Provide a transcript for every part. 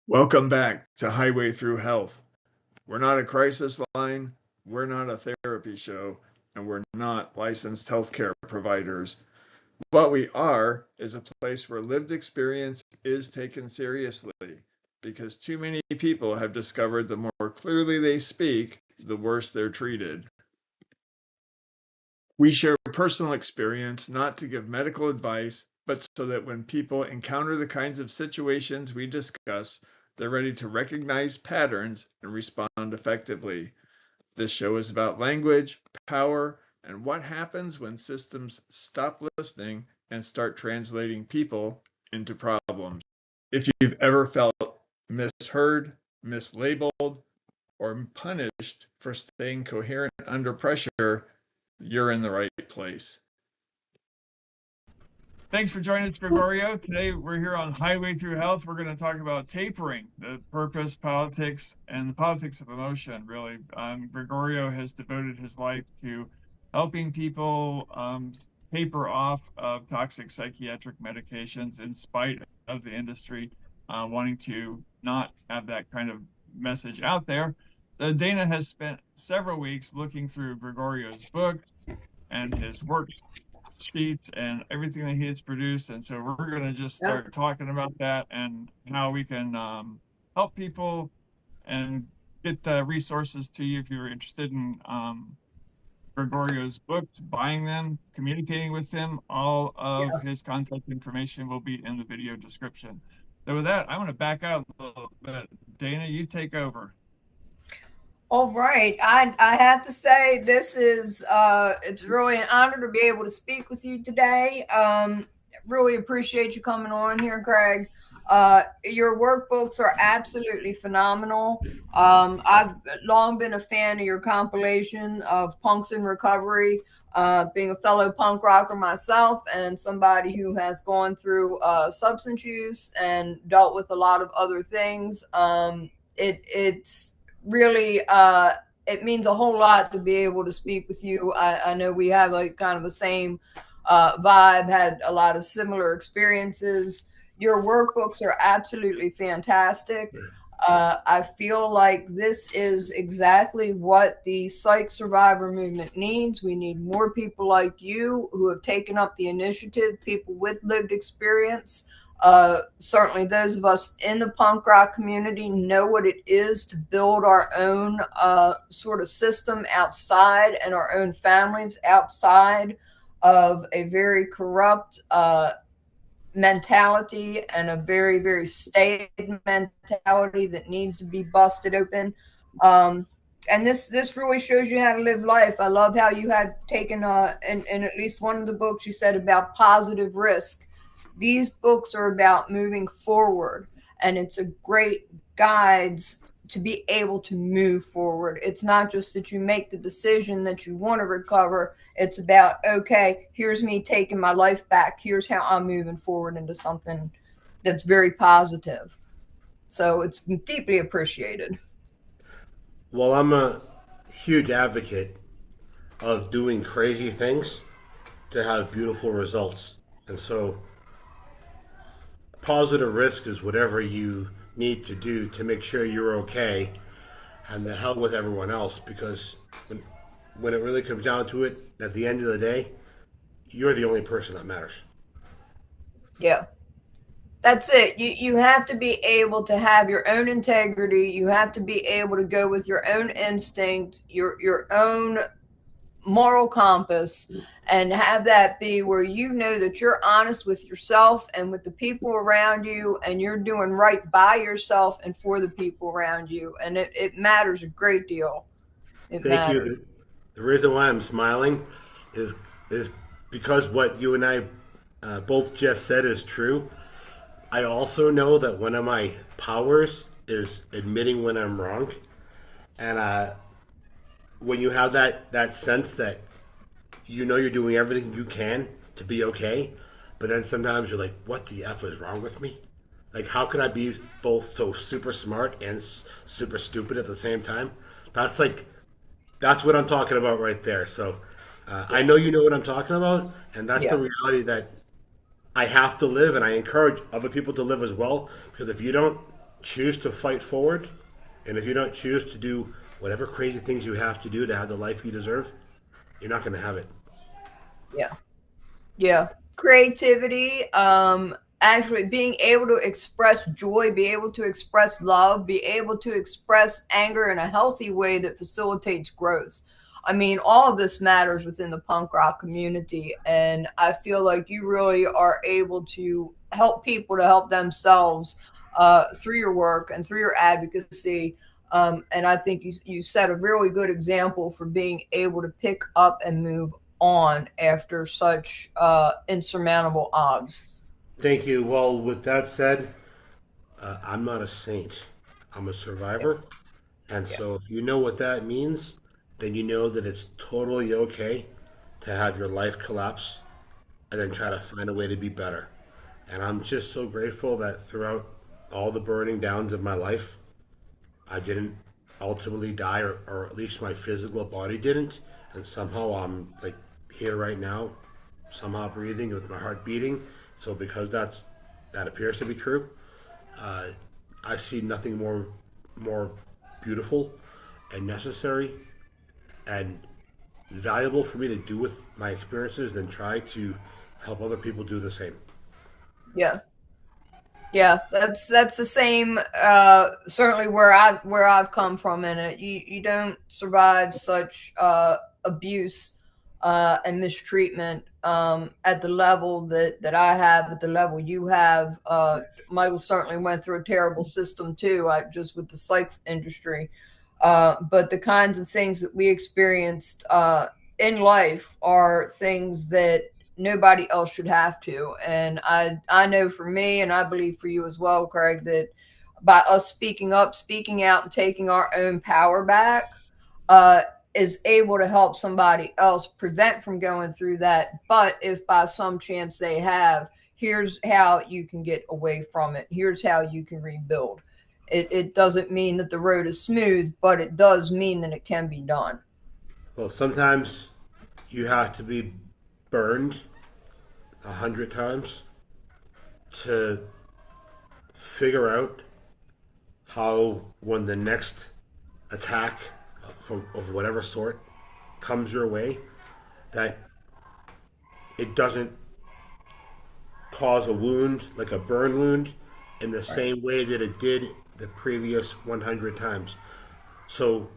Welcome back to Highway Through Health. We're not a crisis line, we're not a therapy show, and we're not licensed healthcare providers. What we are is a place where lived experience is taken seriously because too many people have discovered the more clearly they speak, the worse they're treated. We share personal experience not to give medical advice, but so that when people encounter the kinds of situations we discuss, they're ready to recognize patterns and respond effectively. This show is about language, power, and what happens when systems stop listening and start translating people into problems. If you've ever felt misheard, mislabeled, or punished for staying coherent under pressure, you're in the right place. Thanks for joining us, Gregorio. Today we're here on Highway Through Health. We're going to talk about tapering, the purpose, politics, and the politics of emotion, really. Gregorio has devoted his life to helping people taper off of toxic psychiatric medications in spite of the industry wanting to not have that kind of message out there. Dana has spent several weeks looking through Gregorio's book and his work sheets and everything that he has produced. And so we're going to just start talking about that and how we can help people and get the resources to you if you're interested in Gregorio's books, buying them, communicating with him. All of his contact information will be in the video description. So with that, I'm going to back out a little bit. Dana, you take over. All right. I have to say this is it's really an honor to be able to speak with you today. Really appreciate you coming on here, Greg. Your workbooks are absolutely phenomenal. I've long been a fan of your compilation of Punks in Recovery. Being a fellow punk rocker myself and somebody who has gone through substance use and dealt with a lot of other things, it's really it means a whole lot to be able to speak with you. I know we have like kind of the same vibe, had a lot of similar experiences. Your workbooks are absolutely fantastic. I feel like this is exactly what the psych survivor movement needs. We need more people like you who have taken up the initiative, people with lived experience. Certainly those of us in the punk rock community know what it is to build our own sort of system outside and our own families outside of a very corrupt mentality and a very, very stated mentality that needs to be busted open. And this really shows you how to live life. I love how you had taken in at least one of the books you said about positive risk. These books are about moving forward, and it's a great guides to be able to move forward. It's not just that you make the decision that you want to recover. It's about, okay, here's me taking my life back. Here's how I'm moving forward into something that's very positive. So it's deeply appreciated. Well, I'm a huge advocate of doing crazy things to have beautiful results. And so positive risk is whatever you need to do to make sure you're okay and the hell with everyone else, because when it really comes down to it, at the end of the day, you're the only person that matters. Yeah. That's it. You have to be able to have your own integrity. You have to be able to go with your own instinct, your own moral compass, and have that be where you know that you're honest with yourself and with the people around you, and you're doing right by yourself and for the people around you. And it matters a great deal. It Thank matters. you. The reason why I'm smiling is is because what you and I both just said is true. I also know that one of my powers is admitting when I'm wrong, and when you have that sense that you know you're doing everything you can to be okay, but then sometimes you're like, what the f is wrong with me? Like, how could I be both so super smart and super stupid at the same time? That's like that's what I'm talking about right there. So I know you know what I'm talking about, and that's the Yeah. reality that I have to live, and I encourage other people to live as well. Because if you don't choose to fight forward, and if you don't choose to do whatever crazy things you have to do to have the life you deserve, you're not going to have it. Yeah. Yeah. Creativity, actually being able to express joy, be able to express love, be able to express anger in a healthy way that facilitates growth. I mean, all of this matters within the punk rock community. And I feel like you really are able to help people to help themselves through your work and through your advocacy. And I think you set a really good example for being able to pick up and move on after such insurmountable odds. Thank you. Well, with that said, I'm not a saint. I'm a survivor. And Yeah. so if you know what that means, then you know that it's totally okay to have your life collapse and then try to find a way to be better. And I'm just so grateful that throughout all the burning downs of my life, I didn't ultimately die, or at least my physical body didn't. And somehow I'm like here right now, somehow breathing with my heart beating. So because that appears to be true, uh, I see nothing more beautiful and necessary and valuable for me to do with my experiences than try to help other people do the same. Yeah. Yeah, that's the same. Certainly where I've come from in it, you don't survive such abuse and mistreatment at the level that I have, at the level you have. Michael certainly went through a terrible system too, just with the psych industry. But the kinds of things that we experienced in life are things that nobody else should have to. And I know for me, and I believe for you as well, Craig, that by us speaking up, speaking out, and taking our own power back, uh, is able to help somebody else prevent from going through that. But if by some chance they have, here's how you can get away from it. Here's how you can rebuild. It doesn't mean that the road is smooth, but it does mean that it can be done. Well, sometimes you have to be burned 100 times to figure out how, when the next attack of whatever sort comes your way, that it doesn't cause a wound, like a burn wound, in the Right. same way that it did the previous 100 times. So,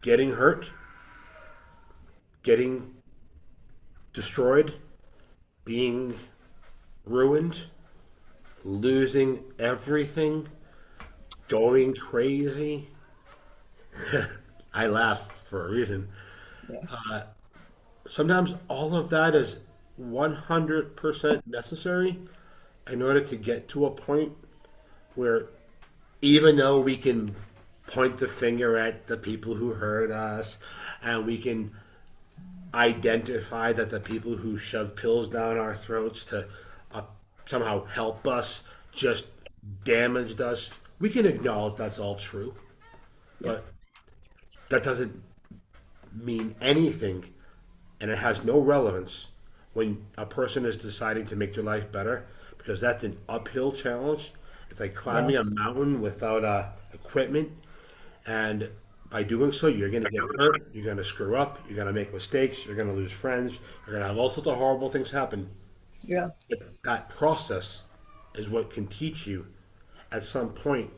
getting hurt, getting destroyed, being ruined, losing everything, going crazy. I laugh for a reason. Yeah. Sometimes all of that is 100% necessary in order to get to a point where, even though we can point the finger at the people who hurt us, and we can identify that the people who shove pills down our throats to uh, somehow help us just damaged us, we can acknowledge that's all true. Yeah. But that doesn't mean anything, and it has no relevance when a person is deciding to make their life better, because that's an uphill challenge. It's like climbing a Yes. mountain without equipment, and by doing so, you're going to get hurt, you're going to screw up, you're going to make mistakes, you're going to lose friends, you're going to have all sorts of horrible things happen. Yeah. But that process is what can teach you at some point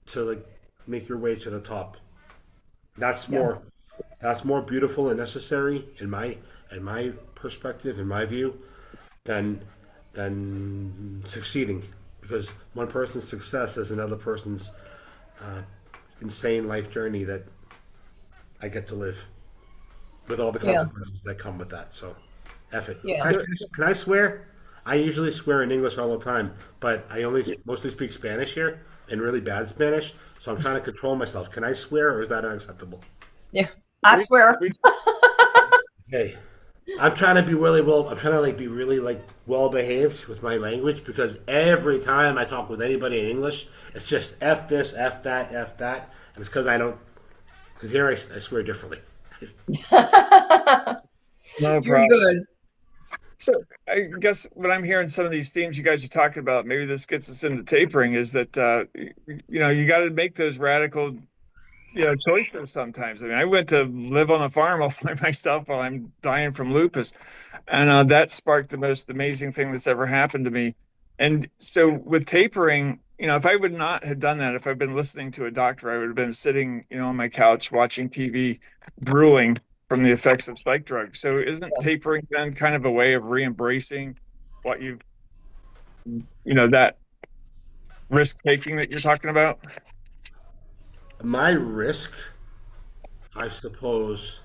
to like make your way to the top. That's Yeah. more that's more beautiful and necessary in my perspective, in my view, than succeeding, because one person's success is another person's uh, insane life journey that I get to live with all the Yeah. consequences that come with that. So, F it. Yeah. Can I swear? I usually swear in English all the time, but I only mostly speak Spanish here, and really bad Spanish. So I'm trying to control myself. Can I swear, or is that unacceptable? Yeah. I We, swear. we Hey, I'm trying to be really well. I'm trying to like be really like well behaved with my language, because every time I talk with anybody in English, it's just f this, f that, and it's because I don't. Because here I swear differently. no You're problem. good. So I guess what I'm hearing some of these themes you guys are talking about, maybe this gets us into tapering, is that you got to make those radical choices sometimes. I mean, I went to live on a farm all by myself while I'm dying from lupus, and that sparked the most amazing thing that's ever happened to me. And so with tapering, if I would not have done that, if I'd been listening to a doctor, I would have been sitting, on my couch watching TV, drooling from the effects of psych drugs. So isn't tapering then kind of a way of re-embracing what that risk taking that you're talking about? My risk, I suppose,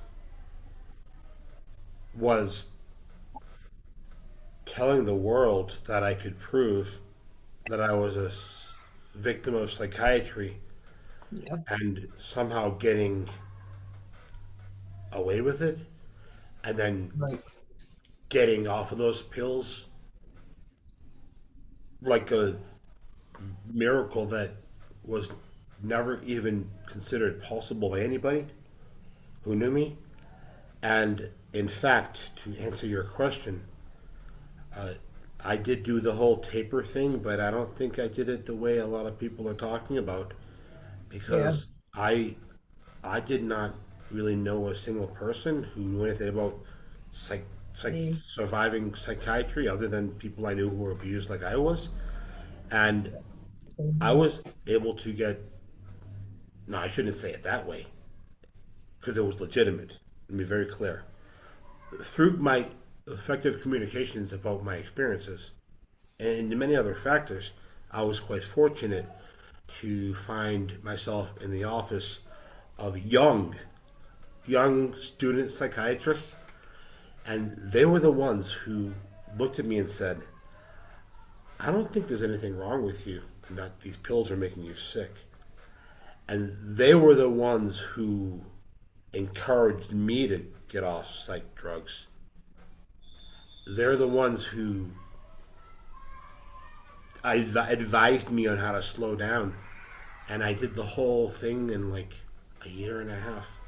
was telling the world that I could prove that I was a victim of psychiatry Yeah. and somehow getting away with it and then Right. getting off of those pills like a miracle that was never even considered possible by anybody who knew me. And in fact, to answer your question, uh, I did do the whole taper thing, but I don't think I did it the way a lot of people are talking about Yeah. because I did not really know a single person who knew anything about Me. surviving psychiatry other than people I knew who were abused like I was. And Same I here. was able to get, no, I shouldn't say it that way because it was legitimate. Let me be very clear. Through my effective communications about my experiences and many other factors, I was quite fortunate to find myself in the office of young student psychiatrists, and they were the ones who looked at me and said, "I don't think there's anything wrong with you, and that these pills are making you sick." And they were the ones who encouraged me to get off psych drugs. They're the ones who advised me on how to slow down, and I did the whole thing in like a year and a half.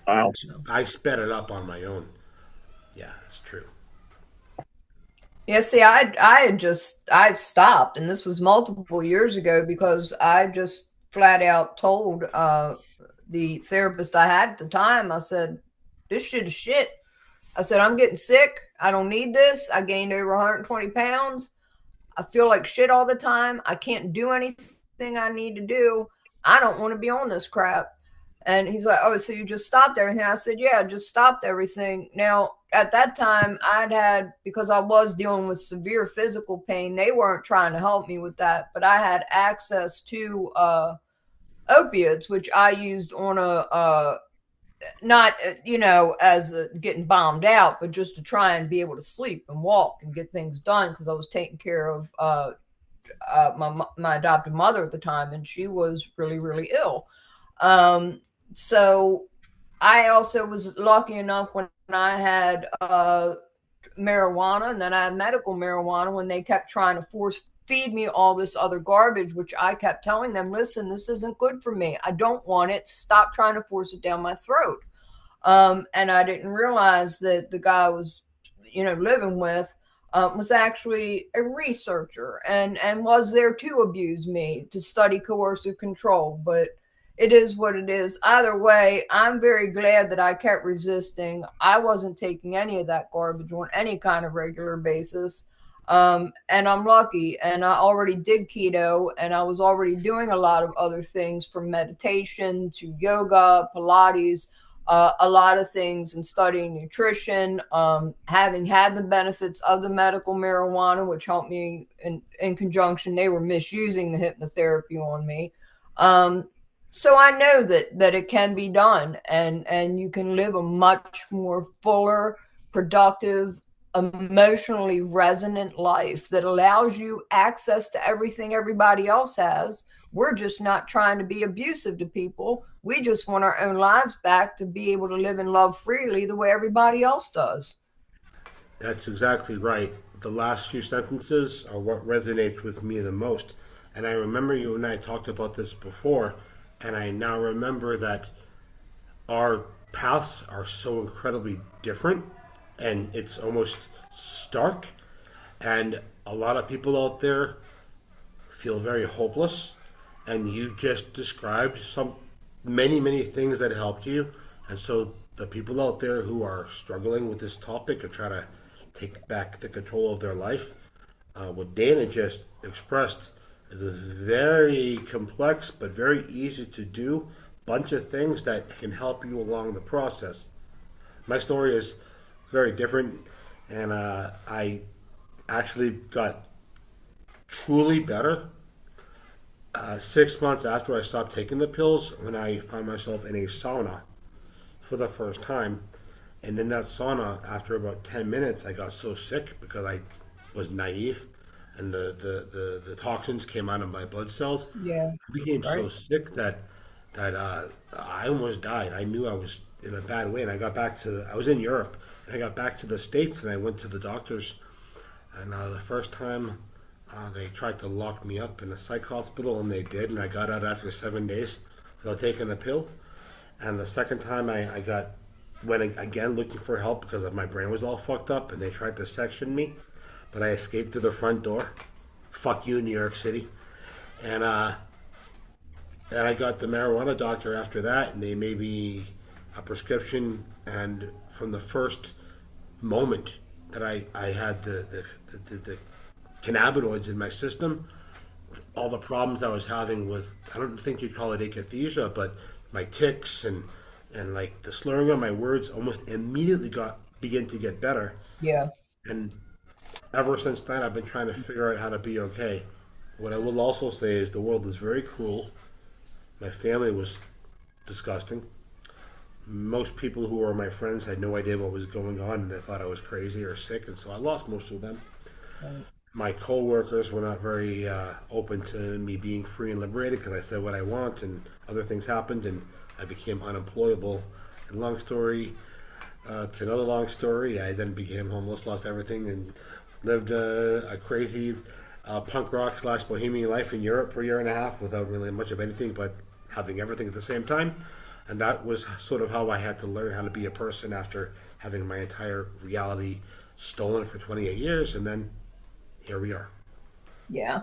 Wow. I sped it up on my own. Yeah, that's true. Yeah, see, I stopped, and this was multiple years ago because I just flat out told the therapist I had at the time, I said, "This shit is shit." I said, "I'm getting sick. I don't need this. I gained over 120 pounds. I feel like shit all the time. I can't do anything I need to do. I don't want to be on this crap." And he's like, "Oh, so you just stopped everything?" I said, "Yeah, I just stopped everything." Now, at that time, because I was dealing with severe physical pain, they weren't trying to help me with that, but I had access to opiates, which I used on not, as getting bombed out, but just to try and be able to sleep and walk and get things done because I was taking care of my adopted mother at the time, and she was really, really ill. So I also was lucky enough when I had marijuana and then I had medical marijuana when they kept trying to force feed me all this other garbage, which I kept telling them, "Listen, this isn't good for me. I don't want it. Stop trying to force it down my throat." And I didn't realize that the guy I was, living with was actually a researcher and was there to abuse me, to study coercive control. But it is what it is. Either way, I'm very glad that I kept resisting. I wasn't taking any of that garbage on any kind of regular basis. And I'm lucky. And I already did keto, and I was already doing a lot of other things from meditation to yoga, Pilates, a lot of things, and studying nutrition, having had the benefits of the medical marijuana, which helped me in conjunction. They were misusing the hypnotherapy on me. Um, so I know that it can be done, and you can live a much more fuller, productive, emotionally resonant life that allows you access to everything everybody else has. We're just not trying to be abusive to people. We just want our own lives back to be able to live and love freely the way everybody else does. That's exactly right. The last few sentences are what resonates with me the most. And I remember you and I talked about this before, and I now remember that our paths are so incredibly different, and it's almost stark, and a lot of people out there feel very hopeless. And you just described some many things that helped you. And so the people out there who are struggling with this topic or try to take back the control of their life, what Dana just expressed is a very complex but very easy to do bunch of things that can help you along the process. My story is very different, and I actually got truly better 6 months after I stopped taking the pills when I found myself in a sauna for the first time. And in that sauna, after about 10 minutes, I got so sick because I was naive and the toxins came out of my blood cells. Yeah. I became so Right. sick that I almost died. I knew I was in a bad way. And I was in Europe and I got back to the States and I went to the doctors. And the first time they tried to lock me up in a psych hospital, and they did. And I got out after 7 days without taking a pill. And the second time went again looking for help because my brain was all fucked up, and they tried to section me, but I escaped through the front door. Fuck you, New York City. And and I got the marijuana doctor after that, and they made me a prescription. And from the first moment that I had the cannabinoids in my system, all the problems I was having with, I don't think you'd call it akathisia, but my tics and like the slurring of my words almost immediately got begin to get better. Yeah. And ever since then, I've been trying to figure out how to be okay. What I will also say is the world is very cruel. My family was disgusting. Most people who were my friends had no idea what was going on, and they thought I was crazy or sick, and so I lost most of them. Right. My co-workers were not very open to me being free and liberated because I said what I want, and other things happened, and I became unemployable. And long story to another long story, I then became homeless, lost everything, and lived a crazy punk rock slash bohemian life in Europe for a year and a half without really much of anything, but having everything at the same time. And that was sort of how I had to learn how to be a person after having my entire reality stolen for 28 years, and then here we are. Yeah.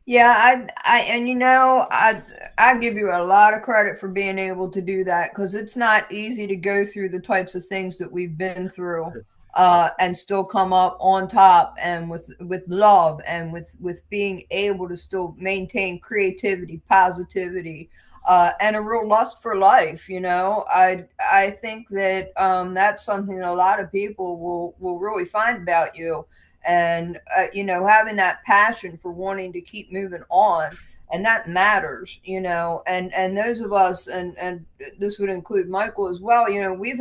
Yeah, and I give you a lot of credit for being able to do that because it's not easy to go through the types of things that we've been through, and still come up on top and with love and with being able to still maintain creativity, positivity, and a real lust for life. I think that that's something that a lot of people will really find about you, and having that passion for wanting to keep moving on, and that matters. And those of us, and this would include Michael as well. We've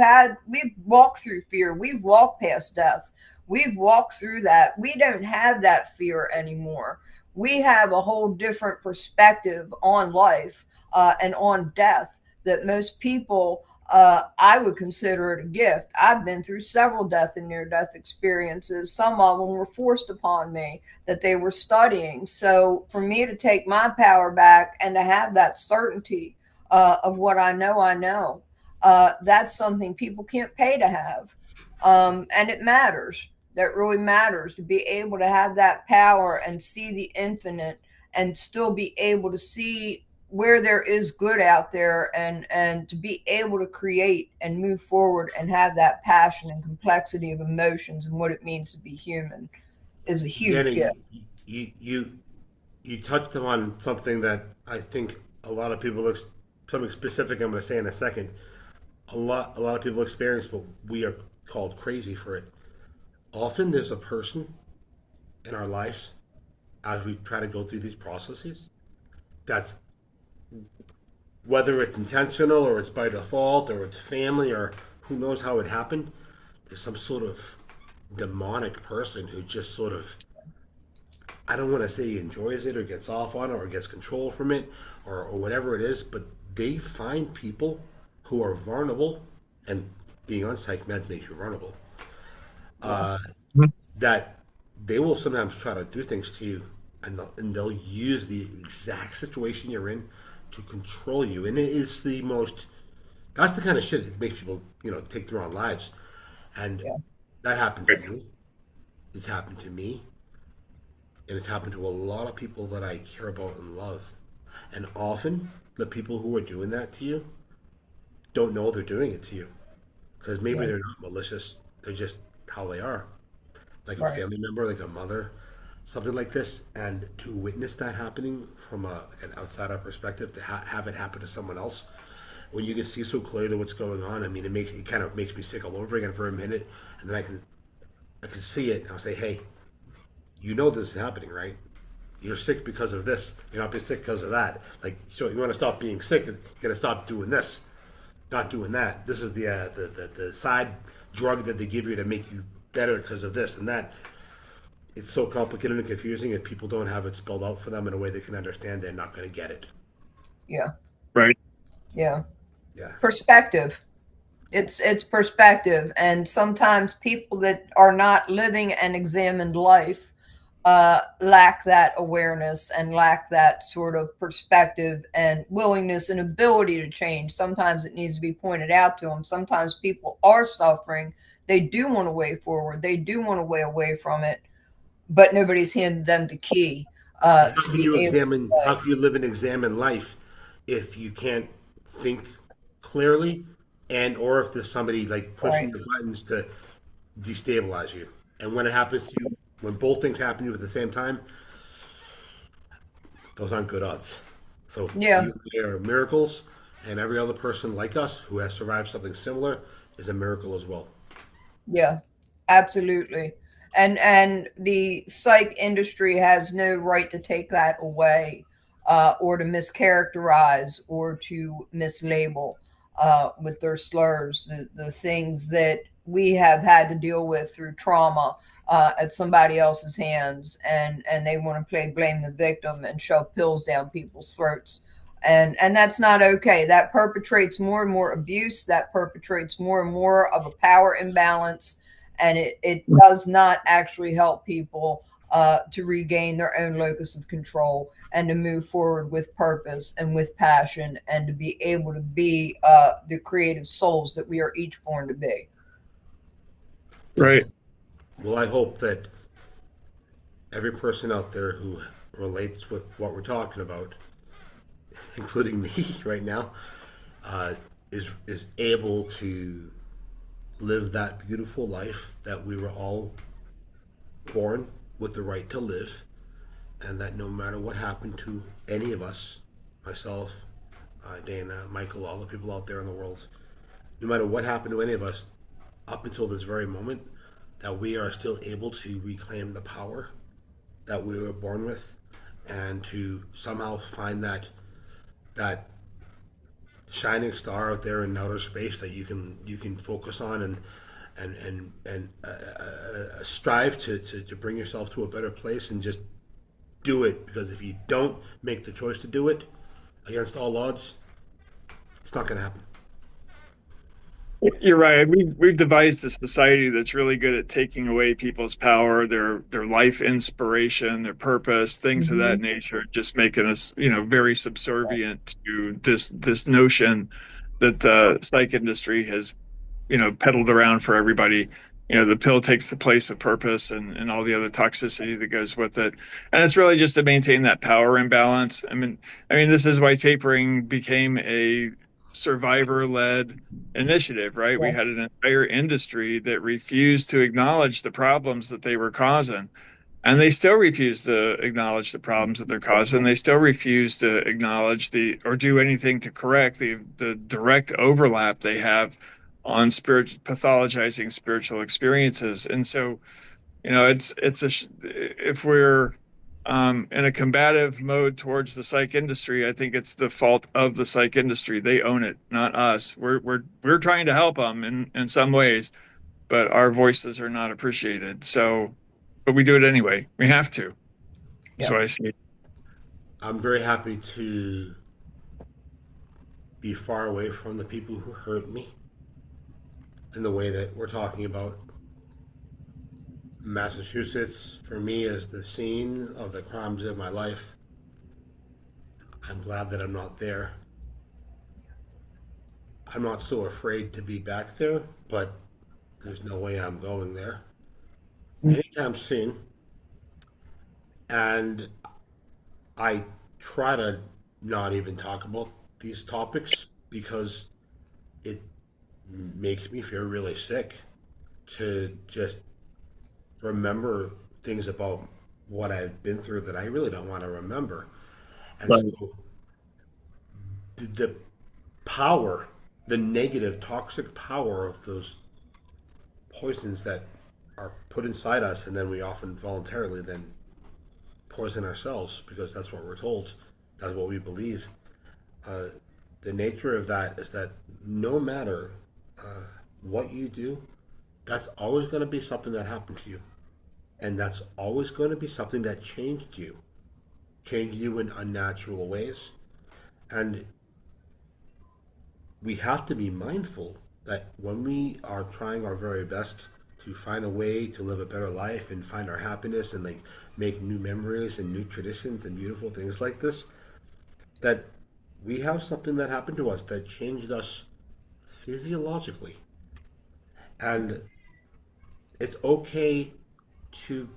walked through fear, we've walked past death, we've walked through that. We don't have that fear anymore. We have a whole different perspective on life, and on death, that most people, I would consider it a gift. I've been through several death and near death experiences. Some of them were forced upon me that they were studying. So for me to take my power back and to have that certainty, of what I know, that's something people can't pay to have. And it matters. That really matters, to be able to have that power and see the infinite, and still be able to see where there is good out there, and to be able to create and move forward and have that passion and complexity of emotions and what it means to be human is a huge gift. Jenny, you you you touched on something that I think a lot of people something specific I'm going to say in a second. A lot of people experience, but we are called crazy for it. Often there's a person in our lives as we try to go through these processes that's, whether it's intentional or it's by default or it's family or who knows how it happened, there's some sort of demonic person who just sort of, I don't want to say he enjoys it or gets off on it or gets control from it, or whatever it is, but they find people who are vulnerable, and being on psych meds makes you vulnerable, Yeah. uh, that they will sometimes try to do things to you, and they'll use the exact situation you're in to control you. And it is that's the kind of shit that makes people, take their own lives. And Yeah. That happened to me. It's happened to me. And it's happened to a lot of people that I care about and love. And often, the people who are doing that to you don't know they're doing it to you. Because maybe Yeah. they're not malicious, they're just how they are. Like a Right. family member, like a mother, something like this. And to witness that happening from an outsider perspective, to have it happen to someone else, when you can see so clearly what's going on, I mean, it kind of makes me sick all over again for a minute. And then I can see it, and I'll say, hey, you know this is happening, right? You're sick because of this. You're not being sick because of that. Like, so you want to stop being sick, you got to stop doing this, not doing that. This is the side drug that they give you to make you better because of this and that. It's so complicated and confusing. If people don't have it spelled out for them in a way they can understand, they're not going to get it. Yeah. Right. Yeah. Yeah. Perspective. It's perspective, and sometimes people that are not living an examined life lack that awareness and lack that sort of perspective and willingness and ability to change. Sometimes it needs to be pointed out to them. Sometimes people are suffering. They do want a way forward. They do want a way away from it, but nobody's handed them the key And how to can be you able examine? to How play. can you live and examine life if you can't think clearly, and or if there's somebody like pushing Right. your buttons to destabilize you? And when it happens to you, when both things happen to you at the same time, those aren't good odds. So Yeah. you are miracles, and every other person like us who has survived something similar is a miracle as well. Yeah. Absolutely. And the psych industry has no right to take that away, or to mischaracterize or to mislabel with their slurs, the things that we have had to deal with through trauma at somebody else's hands, and they want to play blame the victim and shove pills down people's throats. And that's not okay. That perpetrates more and more abuse. That perpetrates more and more of a power imbalance, and it does not actually help people to regain their own locus of control and to move forward with purpose and with passion and to be able to be the creative souls that we are each born to be. Right. Well, I hope that every person out there who relates with what we're talking about, including me right now, uh, is able to live that beautiful life that we were all born with the right to live, and that no matter what happened to any of us, myself, Dana, Michael, all the people out there in the world, no matter what happened to any of us up until this very moment, that we are still able to reclaim the power that we were born with, and to somehow find that shining star out there in outer space that you can focus on and strive to bring yourself to a better place, and just do it, because if you don't make the choice to do it against all odds, it's not going to happen. You're right. We've devised a society that's really good at taking away people's power, their life inspiration, their purpose, things of that Mm-hmm. nature, just making us, very subservient to this notion that the psych industry has, peddled around for everybody. The pill takes the place of purpose and all the other toxicity that goes with it. And it's really just to maintain that power imbalance. I mean, this is why tapering became a survivor-led initiative, right? We Yeah. had an entire industry that refused to acknowledge the problems that they were causing. And they still refuse to acknowledge the problems that they're causing. They still refuse to acknowledge or do anything to correct the direct overlap they have on pathologizing spiritual experiences. And so, if we're in a combative mode towards the psych industry, I think it's the fault of the psych industry. They own it, not us. We're trying to help them in some ways, but our voices are not appreciated. So, but we do it anyway. We have to. Yeah. So I see. I'm very happy to be far away from the people who hurt me in the way that we're talking about. Massachusetts, for me, is the scene of the crimes of my life. I'm glad that I'm not there. I'm not so afraid to be back there, but There's no way I'm going there anytime soon. And I try to not even talk about these topics because it makes me feel really sick to just remember things about what I've been through that I really don't want to remember. And Right. so the power, the negative, toxic power of those poisons that are put inside us, and then we often voluntarily then poison ourselves because that's what we're told, that's what we believe. Uh, the nature of that is that no matter what you do, that's always going to be something that happened to you. And that's always going to be something that changed you in unnatural ways. And we have to be mindful that when we are trying our very best to find a way to live a better life and find our happiness and like make new memories and new traditions and beautiful things like this, that we have something that happened to us that changed us physiologically. And it's okay to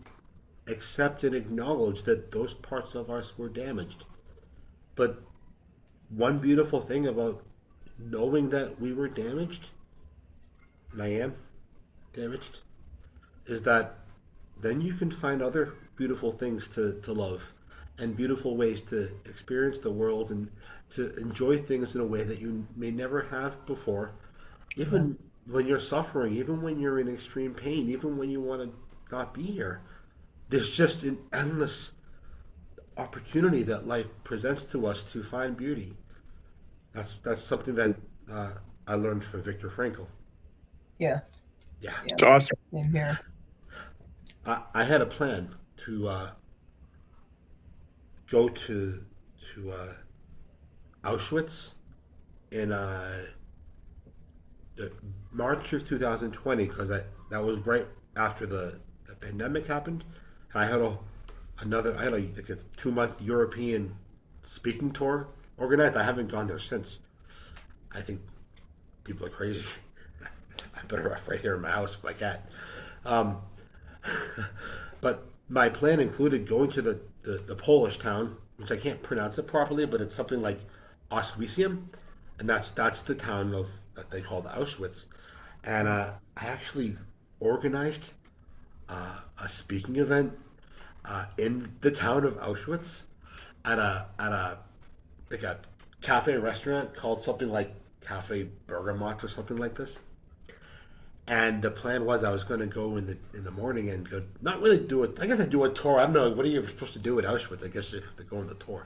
accept and acknowledge that those parts of us were damaged. But one beautiful thing about knowing that we were damaged, and I am damaged, is that then you can find other beautiful things to love and beautiful ways to experience the world and to enjoy things in a way that you may never have before, even when you're suffering, even when you're in extreme pain, even when you want to not be here. There's just an endless opportunity that life presents to us to find beauty. That's something that I learned from Viktor Frankl. Yeah. Yeah, Yeah. It's awesome. Same here. I had a plan to go to Auschwitz in the March of 2020 because that was right after the pandemic happened. And I had like a 2 month European speaking tour organized. I haven't gone there since. I think people are crazy. I better off right here in my house with my cat. Um, but my plan included going to the Polish town, which I can't pronounce it properly, but it's something like Oswiecim, and that's the town of that they called Auschwitz. And I actually organized a speaking event in the town of Auschwitz at a like a cafe restaurant called something like Cafe Bergamot or something like this. And the plan was I was going to go in the morning and go not really do it. I guess I do a tour. I don't know what are you supposed to do at Auschwitz. I guess you have to go on the tour.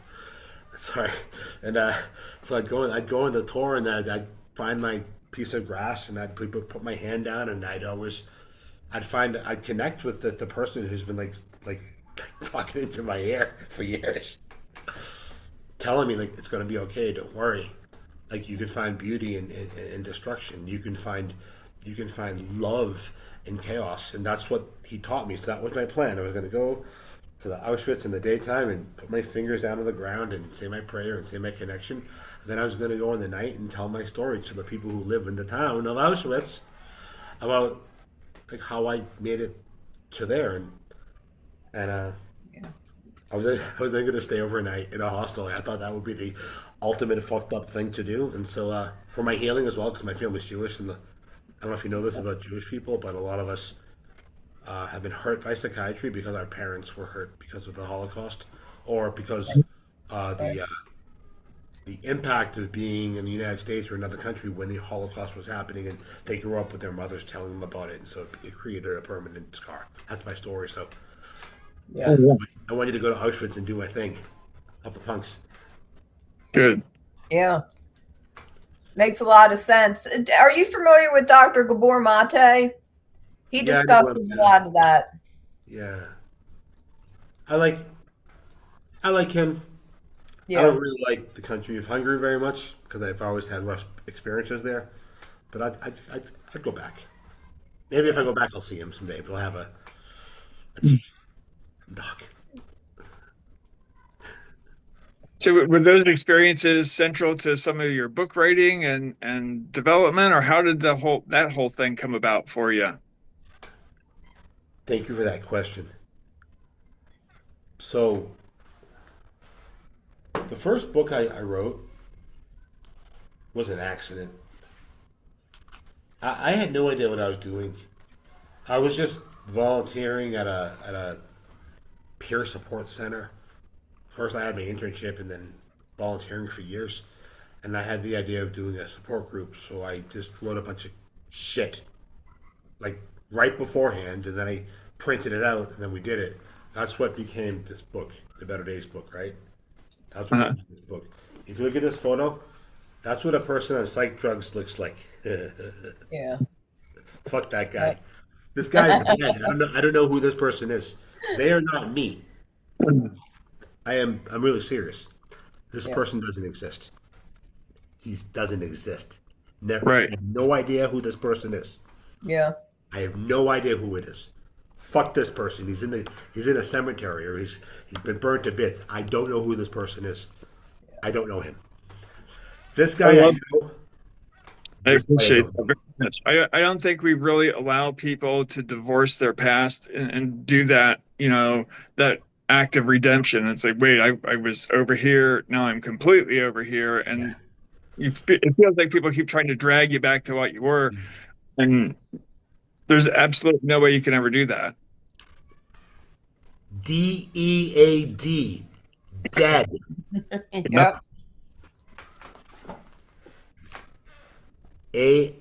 Sorry, and so I'd go on the tour and I'd find my piece of grass and I'd put my hand down and I'd connect with the person who's been like talking into my ear for years, telling me like it's gonna be okay, don't worry. Like you can find beauty in destruction. You can find love in chaos, and that's what he taught me. So that was my plan. I was gonna go to the Auschwitz in the daytime and put my fingers down on the ground and say my prayer and say my connection. And then I was gonna go in the night and tell my story to the people who live in the town of Auschwitz about like how I made it to there and Yeah. I was then going to stay overnight in a hostel. I thought that would be the ultimate fucked up thing to do. And so for my healing as well, because my family's Jewish, and I don't know if you know this about Jewish people, but a lot of us have been hurt by psychiatry because our parents were hurt because of the Holocaust, or because uh, Right. the uh, the impact of being in the United States or another country when the Holocaust was happening, and they grew up with their mothers telling them about it, and so it created a permanent scar. That's my story. So Yeah. I want you to go to Auschwitz and do my thing. Help the punks. Good. Yeah. Makes a lot of sense. Are you familiar with Dr. Gabor Mate? He Yeah, I know him. discusses a Yeah, lot of that. yeah. I like I like him. I Yeah. don't really like the country of Hungary very much because I've always had rough experiences there. But I'd go back. Maybe if I go back, I'll see him someday. But I'll have a tea dog. So were those experiences central to some of your book writing and development, or how did that whole thing come about for you? Thank you for that question. So, the first book I wrote was an accident. I had no idea what I was doing. I was just volunteering at a peer support center. First, I had my internship and then volunteering for years. And I had the idea of doing a support group, so I just wrote a bunch of shit, like right beforehand, and then I printed it out, and then we did it. That's what became this book, the Better Days book, right? That's what Uh-huh. became this book. If you look at this photo, that's what a person on psych drugs looks like. Yeah. Fuck that guy. This guy's dead. I don't know who this person is. They are not me. I'm really serious. This Yeah. person doesn't exist. He doesn't exist. Never. I Right. have no idea who this person is. Yeah. I have no idea who it is. Fuck this person. He's in a cemetery or he's been burnt to bits. I don't know who this person is. I don't know him. This I guy I love know. I This guy I appreciate don't that know. very much. I don't think we really allow people to divorce their past and do that, that act of redemption. It's like, wait, I was over here, now I'm completely over here. Yeah. And it feels like people keep trying to drag you back to what you were. And there's absolutely no way you can ever do that. DEAD. Dead. Yep.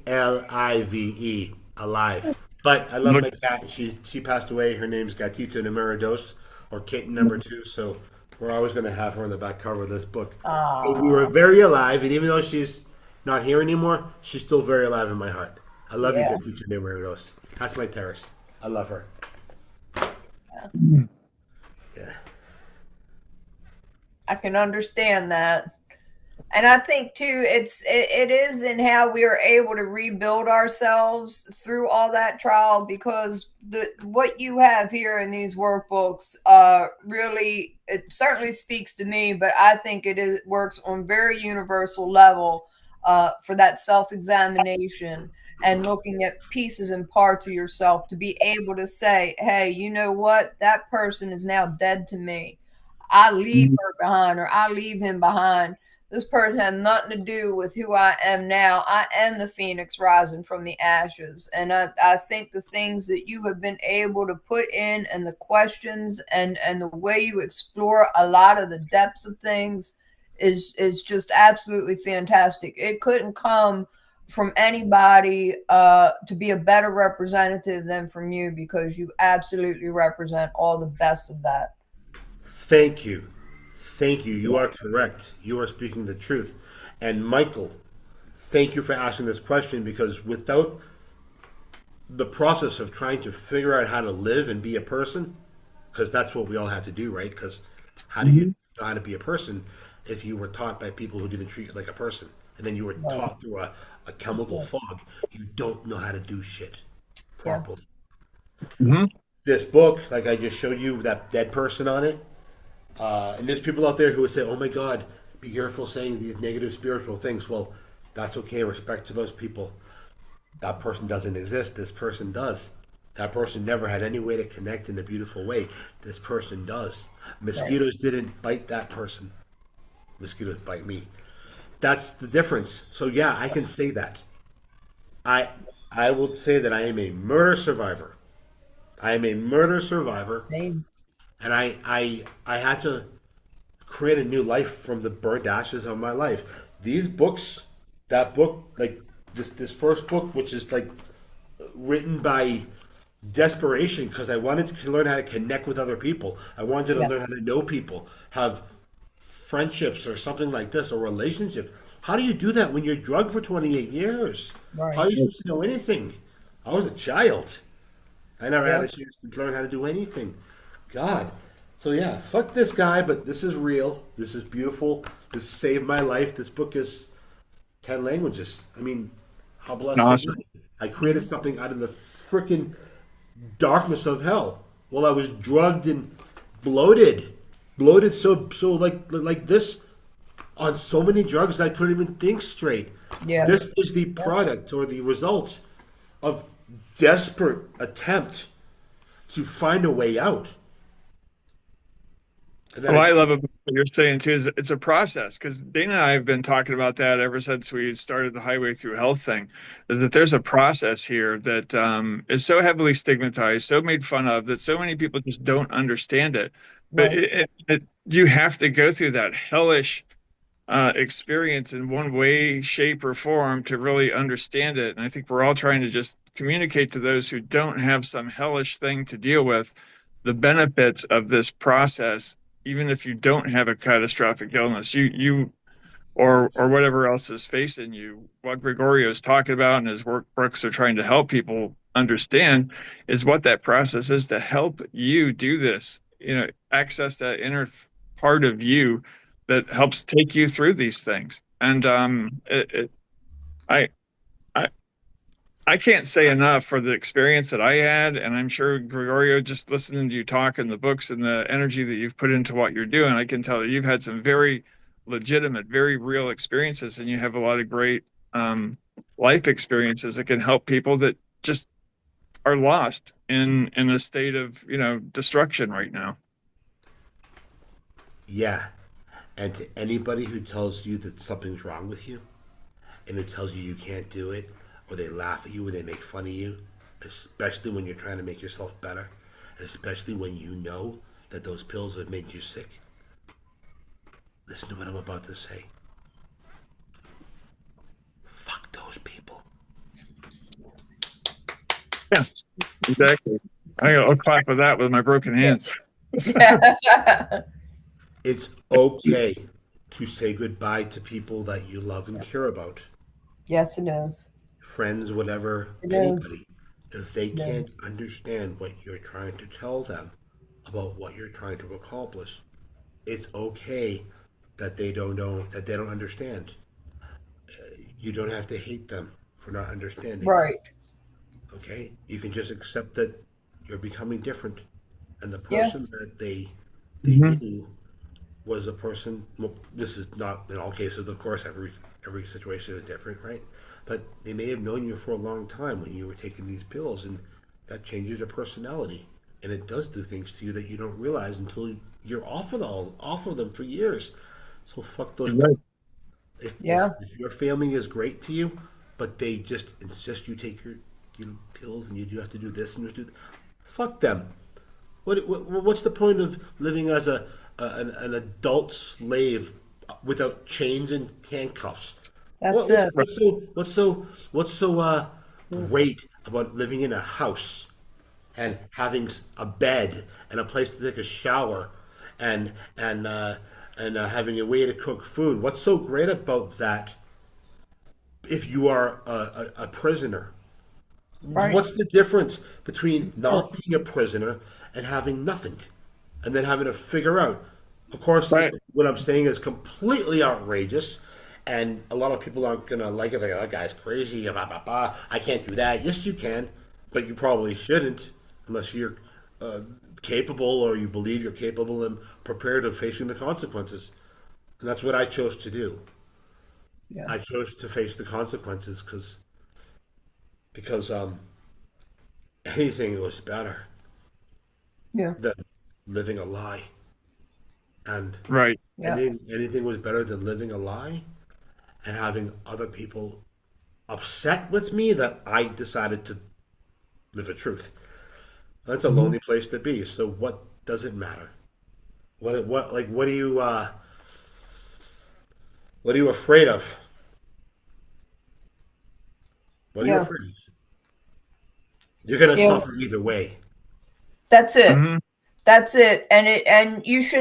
ALIVE. Alive. But I love my cat. She passed away. Her name's Gatita Numero Dos, or kitten number 2. So we're always going to have her on the back cover of this book. But we were very alive, and even though she's not here anymore, she's still very alive in my heart. I love Yeah. you, Gatita Numero Dos. That's my terrace. I love her. Yeah. I can understand that. And I think too, it is in how we are able to rebuild ourselves through all that trial, because what you have here in these workbooks really, it certainly speaks to me, but I think works on very universal level for that self-examination and looking at pieces and parts of yourself to be able to say, hey, you know what, that person is now dead to me. I leave her behind, or I leave him behind. This person had nothing to do with who I am now. I am the phoenix rising from the ashes. And I think the things that you have been able to put in, and the questions and the way you explore a lot of the depths of things is just absolutely fantastic. It couldn't come from anybody to be a better representative than from you, because you absolutely represent all the best of that. Thank you. Thank you. You are correct. You are speaking the truth. And Michael, thank you for asking this question, because without the process of trying to figure out how to live and be a person, because that's what we all have to do, right? Because how do you know how to be a person if you were taught by people who didn't treat you like a person? And then you were taught through a chemical fog. You don't know how to do shit properly. Mhm. This book, like I just showed you, that dead person on it, and there's people out there who would say, oh my God, be careful saying these negative spiritual things. Well, that's okay. Respect to those people. That person doesn't exist. This person does. That person never had any way to connect in a beautiful way. This person does. Mosquitoes didn't bite that person. Mosquitoes bite me. That's the difference. So yeah, I can say that. I will say that I am a murder survivor. I am a murder survivor. Same. And I had to create a new life from the burnt ashes of my life. These books, that book, like this first book, which is like written by desperation, because I wanted to learn how to connect with other people. I wanted to Yeah. learn how to know people, have friendships or something like this, or relationships. How do you do that when you're drugged for 28 years? Right. How are you supposed to know anything? I was a child. I never had Yeah. a chance to learn how to do anything. God. So yeah, fuck this guy, but this is real. This is beautiful. This saved my life. This book is 10 languages. I mean, how blessed am Awesome. I? I created something out of the freaking darkness of hell while I was drugged and bloated. Bloated so like this on so many drugs I couldn't even think straight. Yeah. This is the product or the result of desperate attempt to find a way out. And What I love about what you're saying too is it's a process, because Dana and I have been talking about that ever since we started the Highway Through Health thing. Is that there's a process here that is so heavily stigmatized, so made fun of, that so many people just don't understand it. But Right. you have to go through that hellish experience in one way, shape, or form to really understand it. And I think we're all trying to just communicate to those who don't have some hellish thing to deal with the benefits of this process, even if you don't have a catastrophic illness. You or whatever else is facing you. What Gregorio is talking about and his workbooks are trying to help people understand is what that process is to help you do this. Access that inner part of you that helps take you through these things. And I, I, I can't say enough for the experience that I had, and I'm sure Gregorio, just listening to you talk and the books and the energy that you've put into what you're doing, I can tell that you've had some very legitimate, very real experiences, and you have a lot of great life experiences that can help people that just are lost in a state of destruction right now. Yeah. And to anybody who tells you that something's wrong with you and who tells you you can't do it, or they laugh at you or they make fun of you, especially when you're trying to make yourself better, especially when you know that those pills have made you sick, listen to what I'm about to say. Fuck those people. Yeah, exactly. I'll clap for that with my broken hands. It's okay to say goodbye to people that you love and care about. Yes, it is. Friends, whatever, It is. anybody. If they It can't is. understand what you're trying to tell them about what you're trying to accomplish, it's okay that they don't know, that they don't understand. You don't have to hate them for not understanding. Right. Okay? You can just accept that you're becoming different, and the Yeah. person that they Mhm. knew was a person. Well, this is not in all cases, of course. Every situation is different, right? But they may have known you for a long time when you were taking these pills, and that changes your personality, and it does do things to you that you don't realize until you're off of them for years. So fuck those Right. people. Yeah. If your family is great to you, but they just insist you take your pills and you do have to do this and you have to do fuck them. What's the point of living as an adult slave without chains and handcuffs? That's it. What's so great about living in a house and having a bed and a place to take a shower and and uh, and having a way to cook food? What's so great about that if you are a prisoner? Right. What's the difference between That's it. not being a prisoner and having nothing, and then having to figure out? Of course, Right. what I'm saying is completely outrageous, and a lot of people aren't gonna like it. They're like, "That guy's crazy." Blah, blah, blah. I can't do that. Yes, you can, but you probably shouldn't unless you're uh, capable or you believe you're capable and prepared of facing the consequences. And that's what I chose to do. Yeah. I chose to face the consequences because anything was better Yeah. than living a lie. And Right. Yeah. anything was better than living a lie and having other people upset with me that I decided to live a truth. That's a Mhm. lonely place to be. So what does it matter? What are you afraid of? What are you Yeah. afraid of? You're gonna Yeah. suffer either way. That's it. Mhm. That's it. And you should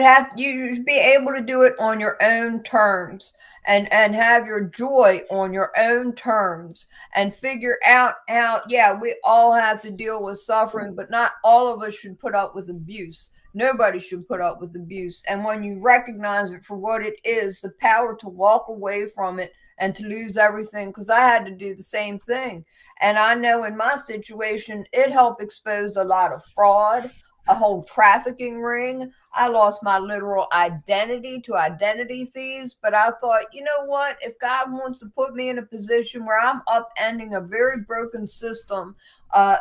be able to do it on your own terms and have your joy on your own terms and figure out how, yeah, we all have to deal with suffering, but not all of us should put up with abuse. Nobody should put up with abuse. And when you recognize it for what it is, the power to walk away from it and to lose everything, because I had to do the same thing. And I know in my situation, it helped expose a lot of fraud, a whole trafficking ring. I lost my literal identity to identity thieves. But I thought, you know what? If God wants to put me in a position where I'm upending a very broken system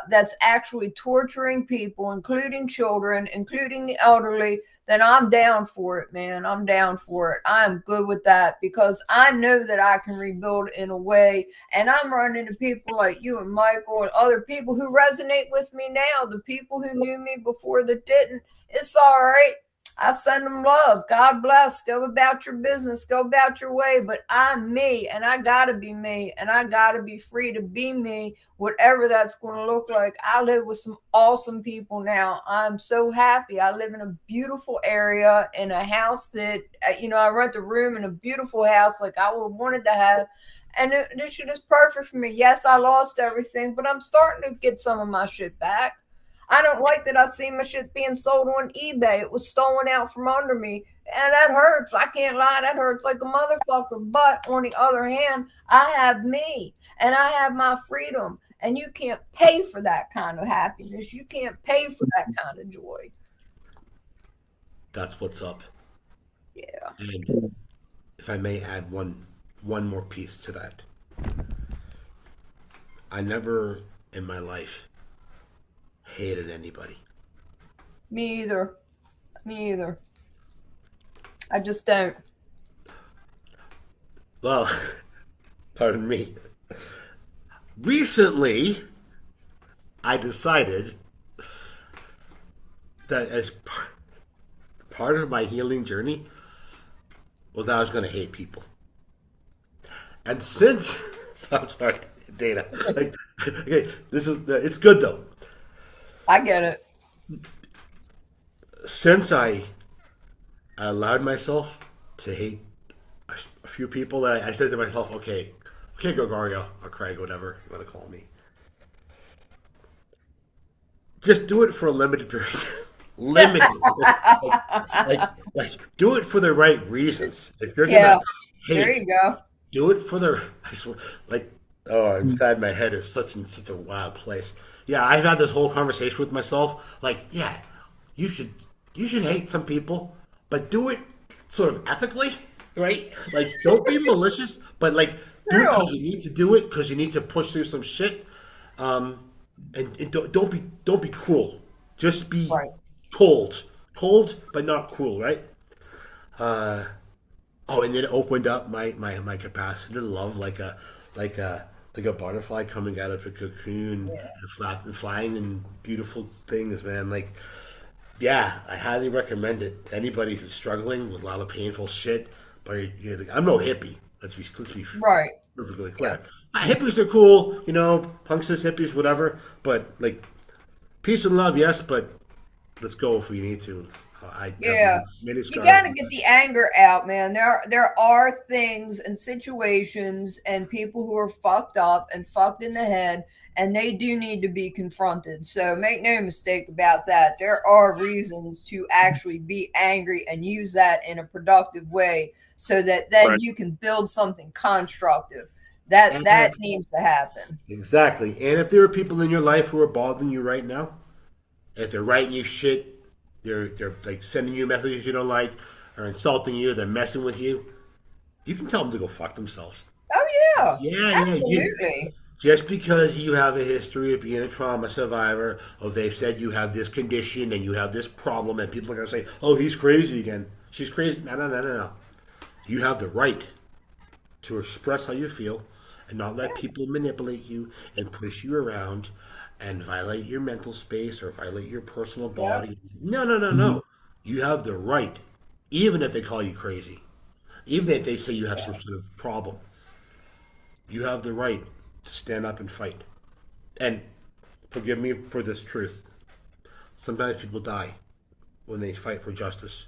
that's actually torturing people, including children, including the elderly, then I'm down for it, man. I'm down for it. I'm good with that because I know that I can rebuild in a way. And I'm running into people like you and Michael and other people who resonate with me now. The people who knew me before that didn't. It's all right. I send them love. God bless. Go about your business. Go about your way. But I'm me, and I got to be me, and I got to be free to be me, whatever that's going to look like. I live with some awesome people now. I'm so happy. I live in a beautiful area in a house that, I rent a room in a beautiful house like I would wanted to have. And this shit is perfect for me. Yes, I lost everything, but I'm starting to get some of my shit back. I don't like that I see my shit being sold on eBay. It was stolen out from under me. And that hurts. I can't lie. That hurts like a motherfucker. But on the other hand, I have me and I have my freedom. And you can't pay for that kind of happiness. You can't pay for that kind of joy. That's what's up. Yeah. And if I may add one more piece to that. I never in my life hated anybody. Me either. I just don't. Well, pardon me. Recently, I decided that as part of my healing journey was that I was going to hate people. And since, I'm sorry, Dana. Okay, it's good though. I get it. Since I allowed myself to hate a few people, that I said to myself, okay, Gregorio or Craig, whatever you want to call me, just do it for a limited period. Limited. like, do it for the right reasons. If you're gonna hate, there you go. Do it for the. I swear, inside my head is such a wild place. Yeah, I've had this whole conversation with myself. Like, yeah, you should hate some people, but do it sort of ethically, right? Like, don't be malicious, but like, do it because you need to do it because you need to push through some shit. And don't be cruel. Just be cold, but not cruel, right? And then it opened up my capacity to love like a butterfly coming out of a cocoon and flying in beautiful things, man. Like, yeah, I highly recommend it to anybody who's struggling with a lot of painful shit. But I'm no hippie. Let's be perfectly clear. Hippies are cool, punks, hippies, whatever. But like, peace and love, yes. But let's go if we need to. You gotta get the anger out, man. There are things and situations and people who are fucked up and fucked in the head, and they do need to be confronted. So make no mistake about that. There are reasons to actually be angry and use that in a productive way, so that then you can build something constructive. That needs to happen. Exactly. And if there are people in your life who are bothering you right now, if they're writing you shit, they're like sending you messages you don't like, or insulting you, they're messing with you, you can tell them to go fuck themselves. Oh yeah. Yeah, absolutely. Just because you have a history of being a trauma survivor, or they've said you have this condition and you have this problem, and people are gonna say, "Oh, he's crazy again. She's crazy." No. You have the right to express how you feel and not let people manipulate you and push you around and violate your mental space or violate your personal body. No. You have the right, even if they call you crazy, even if they say you have some sort of problem, you have the right to stand up and fight. And forgive me for this truth. Sometimes people die when they fight for justice.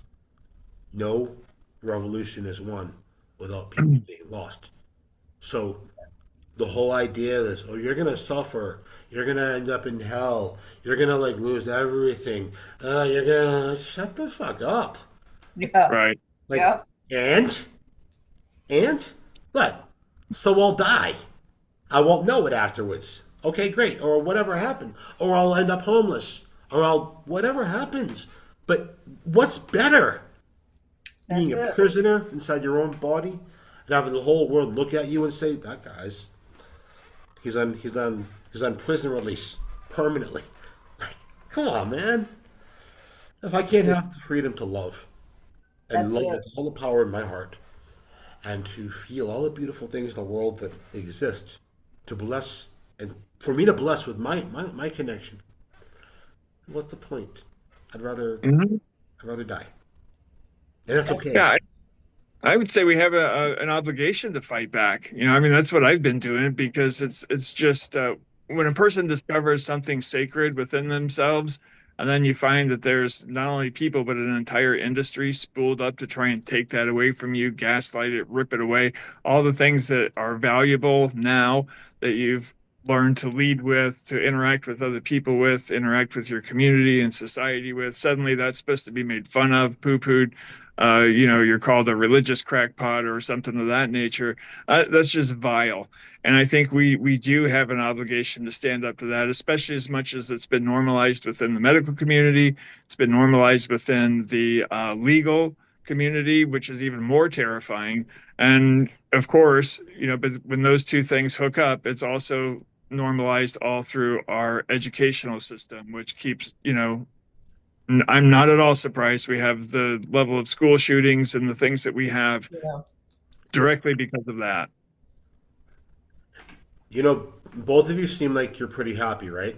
No revolution is won without people being lost. So the whole idea is, oh, you're going to suffer. You're going to end up in hell. You're going to lose everything. You're going to shut the fuck up. Yeah. Right. And what? So I'll die. I won't know it afterwards. Okay, great. Or whatever happened. Or I'll end up homeless. Or whatever happens. But what's better? That's Being a it. prisoner inside your own body and having the whole world look at you and say, that guy's he's on prison release permanently. Like, come on, man. If I can't have the freedom to love and That's love it. with all the power in my heart and to feel all the beautiful things in the world that exist, to bless and for me to bless with my connection, what's the point? I'd rather Mhm. I'd rather die. And that's That's okay. Yeah, I would say we have an obligation to fight back. I mean, that's what I've been doing because it's just when a person discovers something sacred within themselves, and then you find that there's not only people but an entire industry spooled up to try and take that away from you, gaslight it, rip it away, all the things that are valuable now that you've learned to lead with, to interact with other people with, interact with your community and society with. Suddenly, that's supposed to be made fun of, poo-pooed, you're called a religious crackpot or something of that nature. That's just vile. And I think we do have an obligation to stand up to that, especially as much as it's been normalized within the medical community. It's been normalized within the legal community, which is even more terrifying. And of course, but when those two things hook up, it's also normalized all through our educational system, which keeps, I'm not at all surprised we have the level of school shootings and the things that we have yeah. directly because of that. Both of you seem like you're pretty happy, right?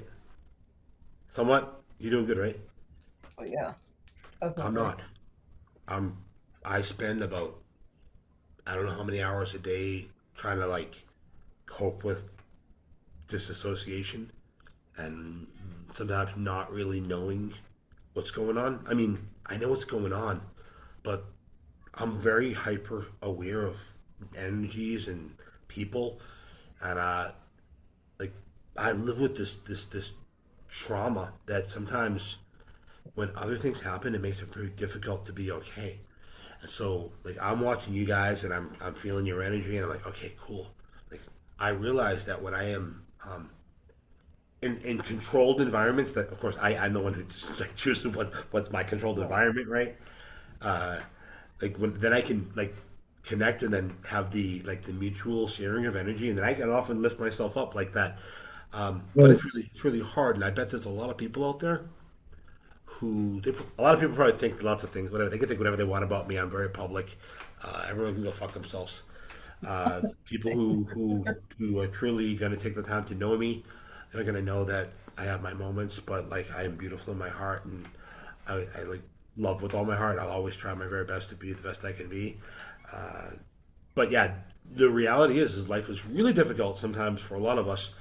Somewhat. You're doing good, right? Oh, yeah. I'm Definitely. not. I'm. I spend about I don't know how many hours a day trying to like cope with disassociation and sometimes not really knowing what's going on. I mean, I know what's going on, but I'm very hyper aware of energies and people, and like I live with this trauma that sometimes when other things happen, it makes it very difficult to be okay. And so, like, I'm watching you guys, and I'm feeling your energy, and I'm like, okay, cool. Like, I realize that when I am in controlled environments, that of course I'm the one who just like chooses what's my controlled Yeah. environment, right? Uh, like when then I can like connect and then have the mutual sharing of energy, and then I can often lift myself up like that. But Right. it's really hard, and I bet there's a lot of people out there a lot of people probably think lots of things, whatever they can think whatever they want about me. I'm very public. Everyone can go fuck themselves. People who are truly going to take the time to know me, they're going to know that I have my moments, but like I am beautiful in my heart, and I like love with all my heart. I'll always try my very best to be the best I can be. Uh, but yeah, the reality is life is really difficult sometimes for a lot of us,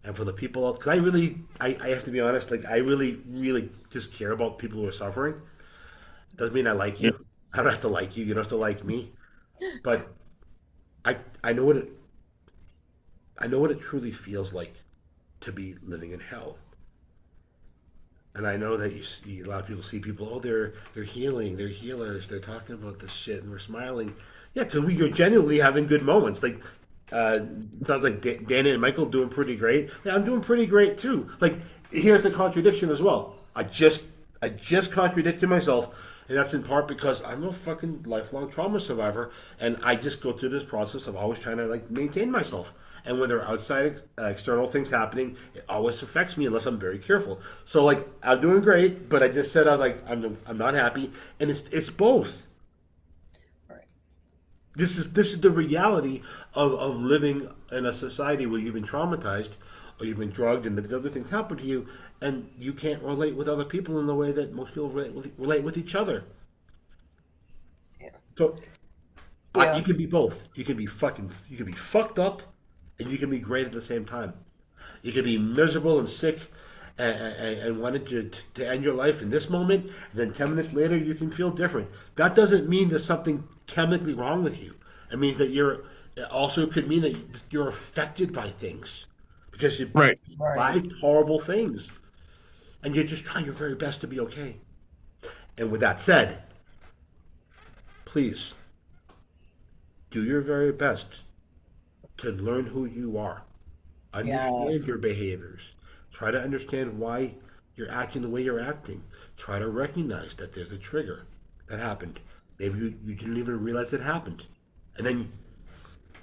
and for the people. Because I have to be honest. Like I really just care about people who are suffering. Doesn't mean I like Yeah. you. I don't have to like you. You don't have to like me. But I know what it truly feels like to be living in hell. And I know that you see a lot of people see people. Oh, they're healing. They're healers. They're talking about this shit, and we're smiling. Yeah, because we're genuinely having good moments. Like uh, sounds like Dana and Michael doing pretty great. Yeah, I'm doing pretty great too. Like here's the contradiction as well. I just contradicted myself, and that's in part because I'm a fucking lifelong trauma survivor, and I just go through this process of always trying to like maintain myself. And when there are outside external things happening, it always affects me unless I'm very careful. So like I'm doing great, but I just said I'm not happy, and it's both. Right. This is the reality of living in a society where you've been traumatized or you've been drugged and these other things happen to you, and you can't relate with other people in the way that most people relate with each other. Yeah. So you Yeah. can be both. You can be fucked up, and you can be great at the same time. You can be miserable and sick, and wanted to end your life in this moment, and then 10 minutes later you can feel different. That doesn't mean there's something chemically wrong with you. It means that it also could mean that you're affected by things because you Right. Right. survived horrible things, and you're just trying your very best to be okay. And with that said, please do your very best to learn who you are. Understand your Yes. behaviors. Try to understand why you're acting the way you're acting. try to recognize that there's a trigger that happened. Maybe you didn't even realize it happened. And then,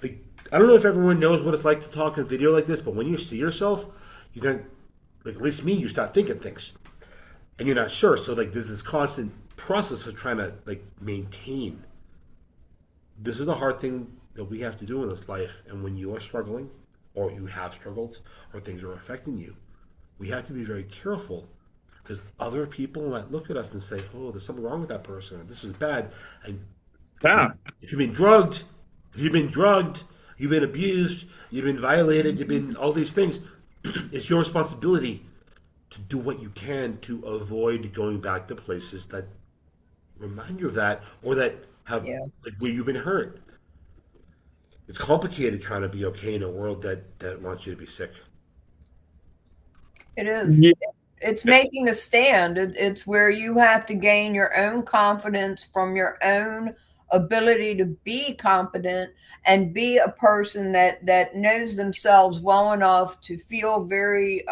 like, I don't know if everyone knows what it's like to talk in video like this, but when you see yourself, you then, like, at least me, you start thinking things. And you're not sure. So, like, there's this constant process of trying to, like, maintain. This is a hard thing that we have to do in this life. And when you are struggling, or you have struggled, or things are affecting you, we have to be very careful, because other people might look at us and say, "Oh, there's something wrong with that person. Or this is bad." And Yeah. if you've been drugged, you've been abused, you've been violated, you've been all these things, it's your responsibility to do what you can to avoid going back to places that remind you of that, or that have, Yeah. like, where you've been hurt. It's complicated trying to be okay in a world that wants you to be sick. It is. Yeah. It's making a stand. It's where you have to gain your own confidence from your own ability to be competent and be a person that knows themselves well enough to feel very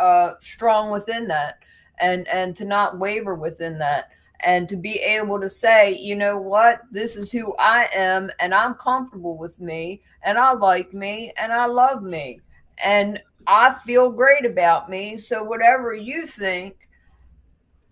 strong within that, and to not waver within that, and to be able to say, you know what, this is who I am, and I'm comfortable with me, and I like me, and I love me, and I feel great about me. So whatever you think,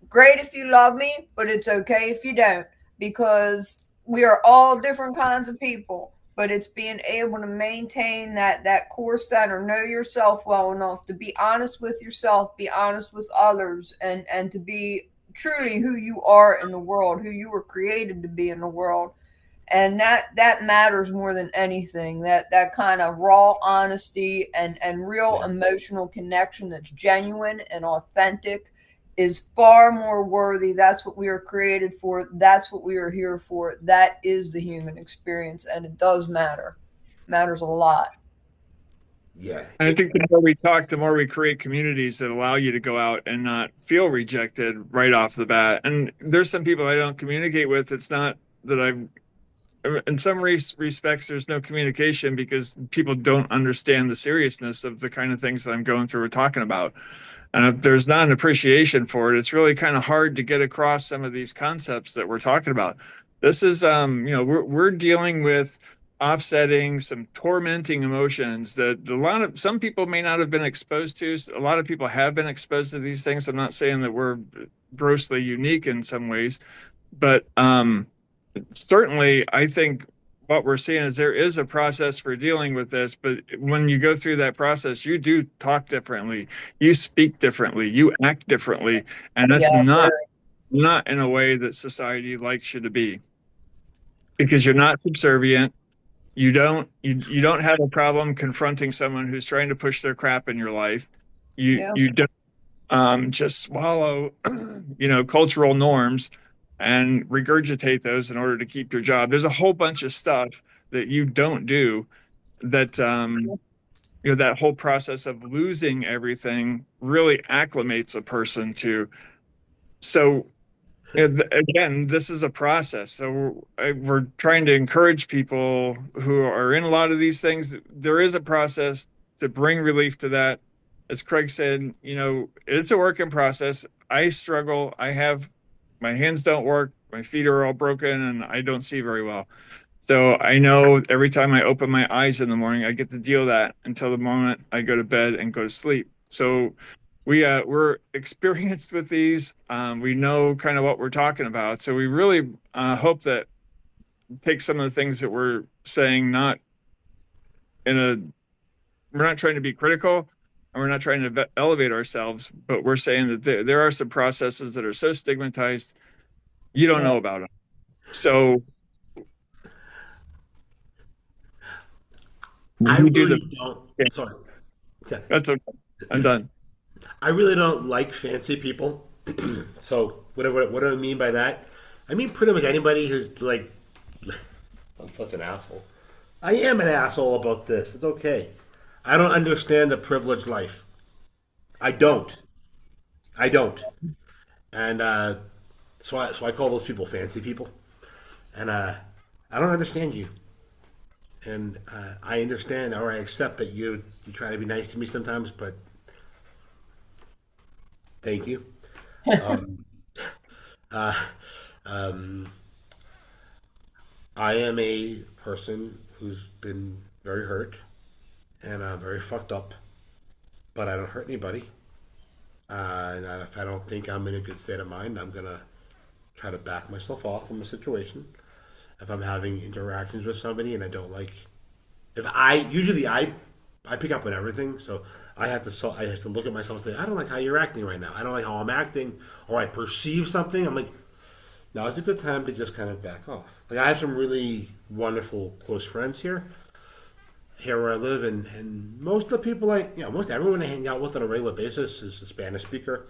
great if you love me, but it's okay if you don't, because we are all different kinds of people. But it's being able to maintain that core center, know yourself well enough to be honest with yourself, be honest with others, and to be truly who you are in the world, who you were created to be in the world. And that matters more than anything. That kind of raw honesty and real Yeah. emotional connection that's genuine and authentic is far more worthy. That's what we are created for. That's what we are here for. That is the human experience, and it does matter. Matters a lot. Yeah. And I think the more we talk, the more we create communities that allow you to go out and not feel rejected right off the bat. And there's some people I don't communicate with. It's not that I'm, in some respects, there's no communication because people don't understand the seriousness of the kind of things that I'm going through or talking about. And if there's not an appreciation for it, it's really kind of hard to get across some of these concepts that we're talking about. This is, we're dealing with offsetting some tormenting emotions that some people may not have been exposed to. A lot of people have been exposed to these things. I'm not saying that we're grossly unique in some ways, but certainly I think what we're seeing is there is a process for dealing with this, but when you go through that process, you do talk differently, you speak differently, you act differently, and that's Yeah, not in a way that society likes you to be, because you're not subservient. You don't have a problem confronting someone who's trying to push their crap in your life. yeah, You don't just swallow, cultural norms and regurgitate those in order to keep your job. There's a whole bunch of stuff that you don't do that, that whole process of losing everything really acclimates a person to. So, again, this is a process. So we're trying to encourage people who are in a lot of these things. There is a process to bring relief to that. As Craig said, it's a work in process. I struggle. My hands don't work. My feet are all broken and I don't see very well. So I know every time I open my eyes in the morning, I get to deal with that until the moment I go to bed and go to sleep. So we're experienced with these. We know kind of what we're talking about. So we really hope that take some of the things that we're saying, we're not trying to be critical and we're not trying to elevate ourselves, but we're saying that there are some processes that are so stigmatized, you don't yeah. know about them. So I you do really don't. okay, Sorry. Yeah. that's okay. I'm done. I really don't like fancy people. So what do I mean by that? I mean pretty much anybody who's like, I'm such an asshole. I am an asshole about this. It's okay. I don't understand the privileged life. I don't. I don't. And so I call those people fancy people. And I don't understand you. And I understand, or I accept that you try to be nice to me sometimes, but thank you. Um, Uh, um, I am a person who's been very hurt and very fucked up, but I don't hurt anybody. And if I don't think I'm in a good state of mind, I'm gonna try to back myself off from a situation. If I'm having interactions with somebody and I don't like, if I usually I pick up on everything, so I have to look at myself and say I don't like how you're acting right now. I don't like how I'm acting, or I perceive something. I'm like, now is a good time to just kind of back off. Like I have some really wonderful close friends here where I live, and most of the people most everyone I hang out with on a regular basis is a Spanish speaker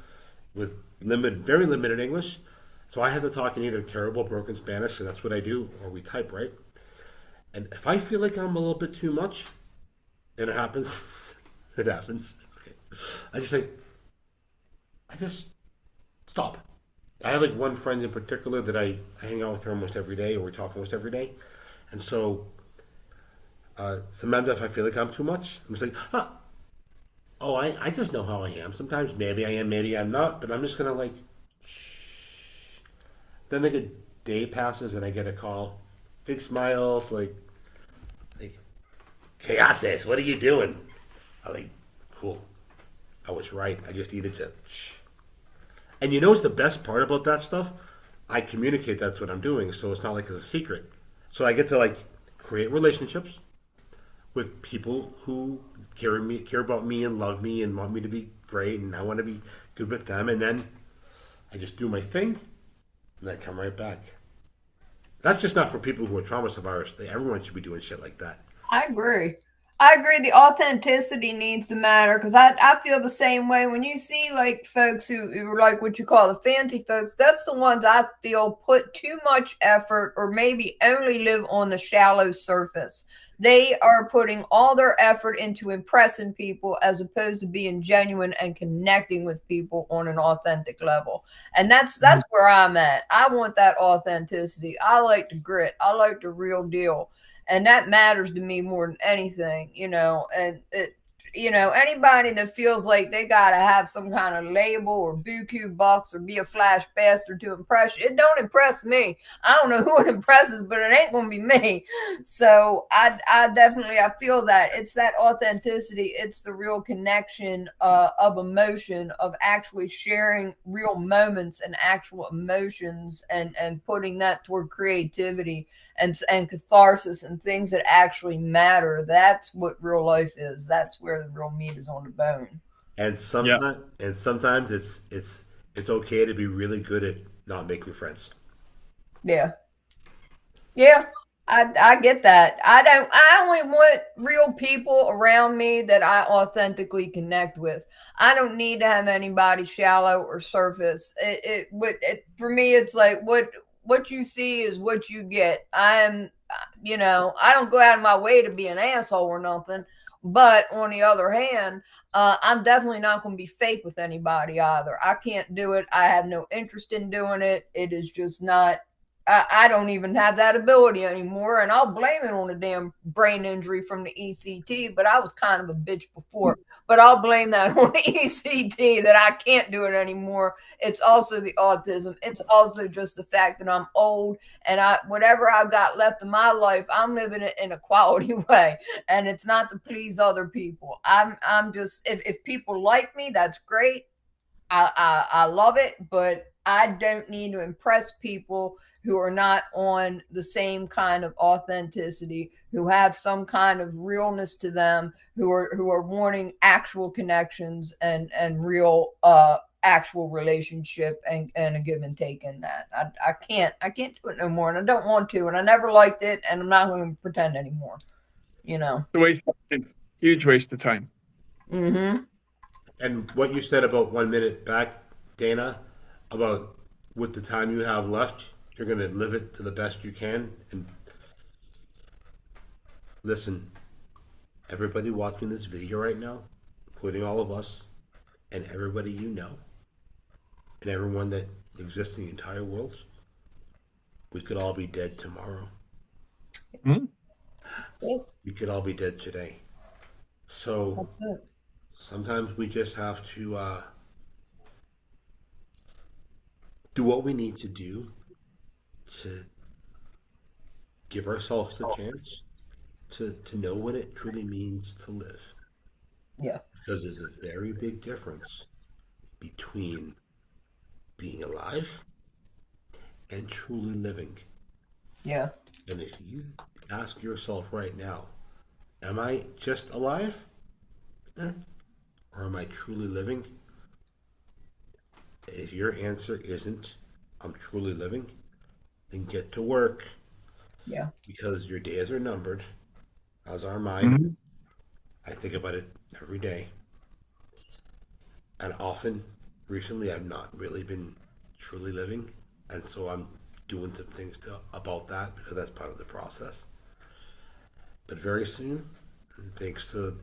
with very limited English. So I have to talk in either terrible broken Spanish, and that's what I do, or we type, right? And if I feel like I'm a little bit too much, and it happens, it happens. Okay. I just say, I just stop. I have like one friend in particular that I hang out with her almost every day, or we talk almost every day, and so sometimes if I feel like I'm too much, I'm just like, huh, oh, I just know how I am. Sometimes maybe I am, maybe I'm not, but I'm just gonna like. Then like a day passes and I get a call, big smiles, like, ¿Qué haces? What are you doing? I'm like, cool. I was right. I just needed to. Shh. And you know what's the best part about that stuff? I communicate that's what I'm doing, so it's not like it's a secret. So I get to like create relationships with people who care about me and love me and want me to be great, and I want to be good with them. And then I just do my thing, and I come right back. That's just not for people who are trauma survivors. Everyone should be doing shit like that. I agree. I agree. The authenticity needs to matter because I feel the same way. When you see like folks who are like what you call the fancy folks, that's the ones I feel put too much effort or maybe only live on the shallow surface. They are putting all their effort into impressing people as opposed to being genuine and connecting with people on an authentic level. And that's where I'm at. I want that authenticity. I like the grit. I like the real deal, and that matters to me more than anything, and anybody that feels like they gotta have some kind of label or buku bucks or be a flash bastard to impress you, it don't impress me. I don't know who it impresses, but it ain't gonna be me. So I definitely I feel that it's that authenticity, it's the real connection of emotion, of actually sharing real moments and actual emotions, and putting that toward creativity and catharsis and things that actually matter. That's what real life is. That's where the real meat is on the bone. And Yeah. sometimes it's okay to be really good at not making friends. Yeah. Yeah. I get that. I only want real people around me that I authentically connect with. I don't need to have anybody shallow or surface. For me it's like what you see is what you get. I don't go out of my way to be an asshole or nothing, but on the other hand, I'm definitely not going to be fake with anybody either. I can't do it. I have no interest in doing it. It is just not. I don't even have that ability anymore, and I'll blame it on a damn brain injury from the ECT. But I was kind of a bitch before. But I'll blame that on the ECT that I can't do it anymore. It's also the autism. It's also just the fact that I'm old, and whatever I've got left in my life, I'm living it in a quality way, and it's not to please other people. I'm just if people like me, that's great. I love it, but I don't need to impress people who are not on the same kind of authenticity, who have some kind of realness to them, who are wanting actual connections and real actual relationship and a give and take in that. I can't do it no more, and I don't want to, and I never liked it, and I'm not going to pretend anymore. It's a waste of time. Huge waste of time. Mm-hmm. And what you said about 1 minute back, Dana, about with the time you have left, you're going to live it to the best you can. And listen, everybody watching this video right now, including all of us, and everybody you know, and everyone that exists in the entire world, we could all be dead tomorrow. Hmm? We could all be dead today. So That's it. sometimes we just have to do what we need to do to give ourselves the chance to know what it truly means to live. Yeah. Because there's a very big difference between being alive and truly living. Yeah. And if you ask yourself right now, am I just alive? Eh, or am I truly living? If your answer isn't, I'm truly living, then get to work Yeah. because your days are numbered, as are mine. Mhm. I think about it every day. And often, recently, I've not really been truly living. And so I'm doing some things about that because that's part of the process. But very soon, thanks to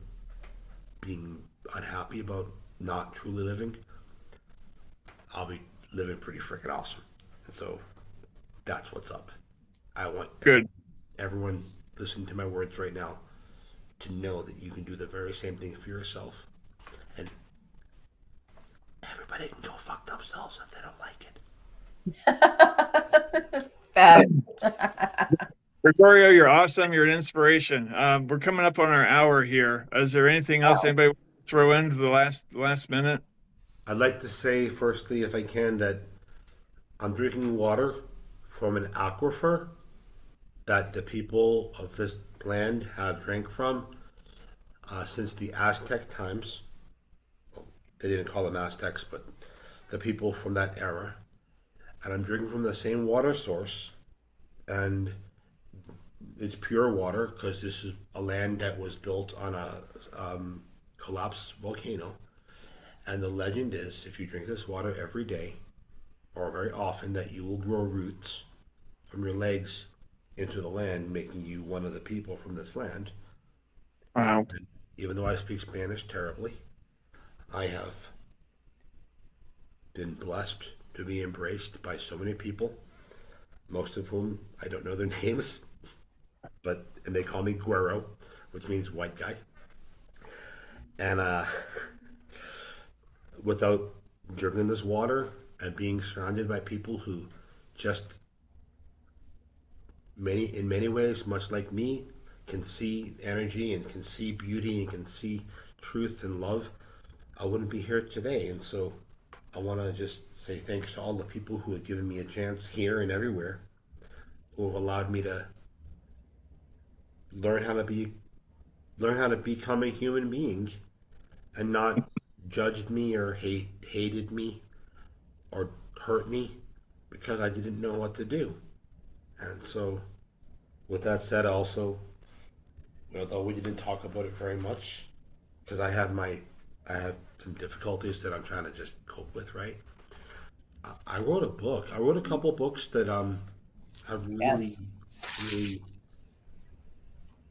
being unhappy about not truly living, I'll be living pretty freaking awesome. And so that's what's up. I want Good. everyone listening to my words right now to know that you can do the very same thing for yourself. And everybody can go fuck themselves if they don't like it. Gregorio, you're awesome. You're an inspiration. We're coming up on our hour here. Is there anything else anybody want to throw into the last minute? I'd like to say, firstly, if I can, that I'm drinking water from an aquifer that the people of this land have drank from since the Aztec times. They didn't call them Aztecs, but the people from that era. And I'm drinking from the same water source, and it's pure water because this is a land that was built on a collapsed volcano. And the legend is, if you drink this water every day or very often, that you will grow roots from your legs into the land, making you one of the people from this land. Wow. And even though I speak Spanish terribly, I have been blessed to be embraced by so many people, most of whom I don't know their names, and they call me Guero, which means white guy. And without drinking this water and being surrounded by people who just in many ways, much like me, can see energy and can see beauty and can see truth and love, I wouldn't be here today. And so I want to just say thanks to all the people who have given me a chance here and everywhere, who have allowed me to learn how to become a human being and not judged me or hated me or hurt me because I didn't know what to do. And so, with that said, also, although we didn't talk about it very much, because I have some difficulties that I'm trying to just cope with, right? I wrote a book. I wrote a couple books that have really, Yes. really,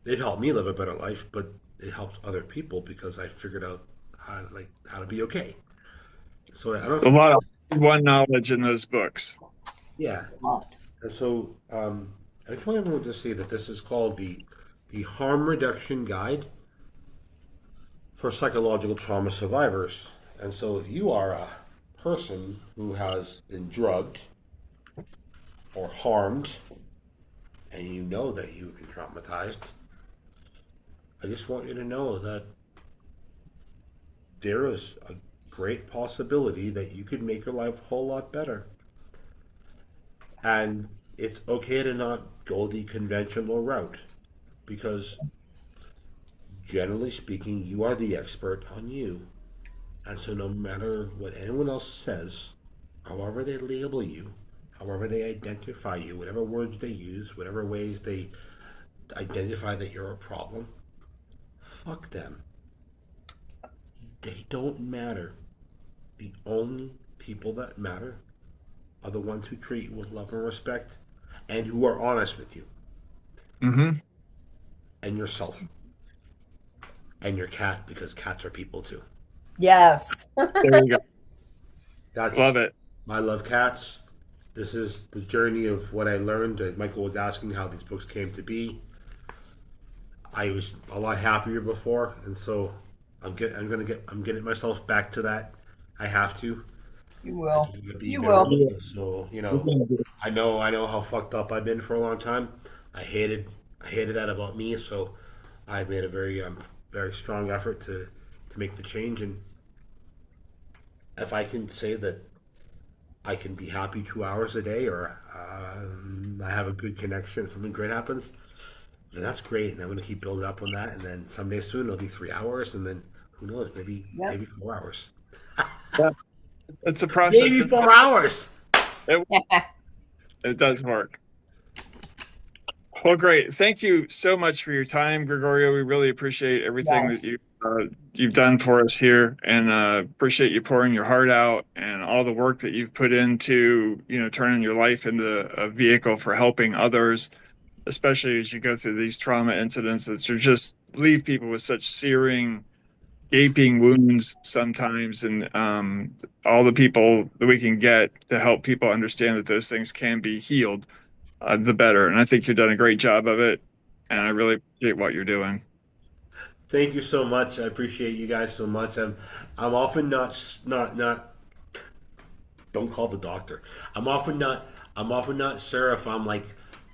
they've helped me live a better life, but it helps other people because I figured out how to be okay. So I don't A know. lot of one knowledge in those books. Yeah, and so I just want everyone to see that this is called the Harm Reduction Guide for Psychological Trauma Survivors. And so if you are a person who has been drugged or harmed and you know that you've been traumatized, I just want you to know that there is a great possibility that you could make your life a whole lot better. And it's okay to not go the conventional route because, generally speaking, you are the expert on you. And so, no matter what anyone else says, however they label you, however they identify you, whatever words they use, whatever ways they identify that you're a problem, fuck them. They don't matter. The only people that matter are the ones who treat you with love and respect and who are honest with you Mm-hmm. and yourself and your cat, because cats are people too. Yes. There you go. That's Love it. I love cats. This is the journey of what I learned. Michael was asking how these books came to be. I was a lot happier before, and so I'm getting myself back to that. I have to. You I will. do want to be You better. will. So We're gonna do- I know how fucked up I've been for a long time. I hated that about me. So I've made a very strong effort to make the change. And if I can say that I can be happy 2 hours a day, or I have a good connection, something great happens, then that's great. And I'm going to keep building up on that. And then someday soon it'll be 3 hours, and then who knows, maybe Yep. 4 hours, Yeah, it's a process. maybe 4 hours. It does work. Well, great. Thank you so much for your time, Gregorio. We really appreciate everything that Yes. you've done for us here, and appreciate you pouring your heart out and all the work that you've put into, turning your life into a vehicle for helping others, especially as you go through these trauma incidents that just leave people with such searing, gaping wounds sometimes, and all the people that we can get to help people understand that those things can be healed, the better. And I think you've done a great job of it, and I really appreciate what you're doing. Thank you so much. I appreciate you guys so much. I'm often not. Don't call the doctor. I'm often not sure if I'm like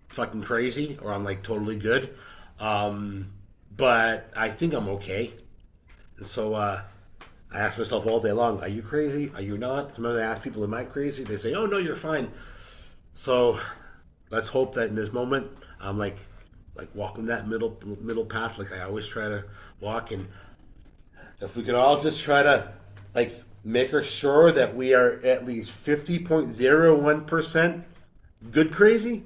fucking crazy or I'm like totally good. But I think I'm okay. And so I ask myself all day long, are you crazy? Are you not? Sometimes I ask people, am I crazy? They say, oh no, you're fine. So let's hope that in this moment I'm like walking that middle path like I always try to walk. And if we could all just try to like make sure that we are at least 50.01% good crazy,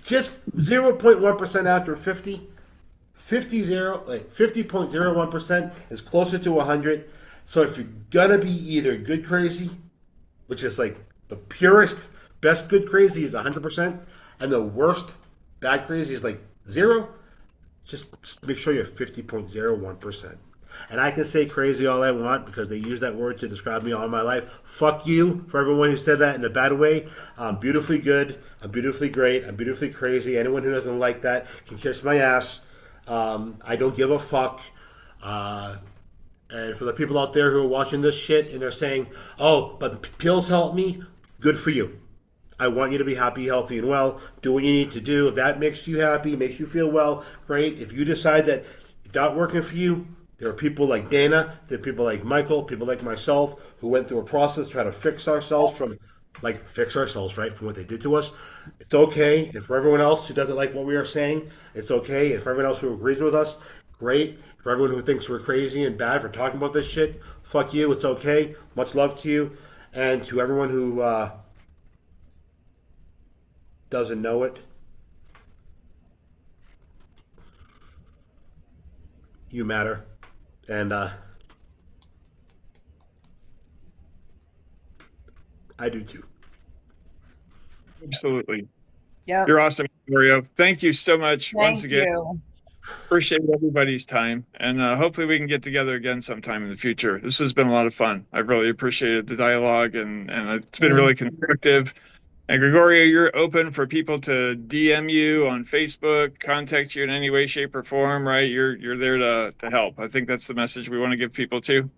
just 0.1% after 50, 50.01% is closer to 100. So if you're gonna be either good crazy, which is like the purest, best good crazy is 100%, and the worst bad crazy is like zero, just make sure you're 50.01%. And I can say crazy all I want because they use that word to describe me all my life. Fuck you for everyone who said that in a bad way. I'm beautifully good. I'm beautifully great. I'm beautifully crazy. Anyone who doesn't like that can kiss my ass. I don't give a fuck. And for the people out there who are watching this shit and they're saying, oh, but pills help me, good for you. I want you to be happy, healthy, and well. Do what you need to do. If that makes you happy, makes you feel well, great. If you decide that it's not working for you, there are people like Dana, there are people like Michael, people like myself who went through a process to try to fix ourselves right, from what they did to us. It's okay. And for everyone else who doesn't like what we are saying, it's okay. And for everyone else who agrees with us, great. For everyone who thinks we're crazy and bad for talking about this shit, fuck you. It's okay. Much love to you. And to everyone who doesn't know it, you matter. And I do too. Absolutely. Yep. You're awesome, Mario. Thank you so much once Thank again. you. Appreciate everybody's time, and hopefully we can get together again sometime in the future. This has been a lot of fun. I've really appreciated the dialogue, and it's been really constructive. And Gregorio, you're open for people to DM you on Facebook, contact you in any way, shape, or form, right? You're there to help. I think that's the message we want to give people too.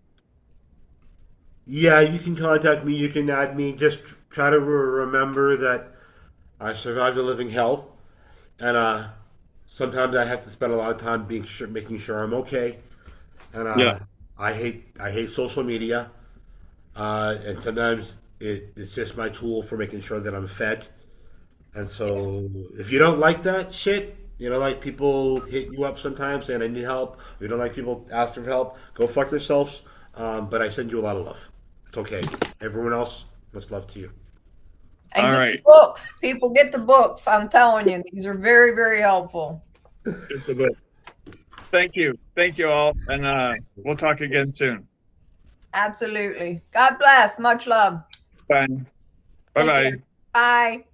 Yeah, you can contact me. You can add me. Just try to remember that I survived a living hell, and sometimes I have to spend a lot of time making sure I'm okay. And Yeah. I hate social media, and sometimes it's just my tool for making sure that I'm fed. And so if you don't like that shit, you know, like people hit you up sometimes saying I need help. If you don't like people asking for help, go fuck yourselves. But I send you a lot of love. It's okay. Everyone else, much love to you. And All get right. the books. People get the books. I'm telling you, these are very, very helpful. It's a bit. Thank you. Thank you all. And we'll talk again soon. Absolutely. God bless. Much love. Bye. Take Bye-bye. care. Bye.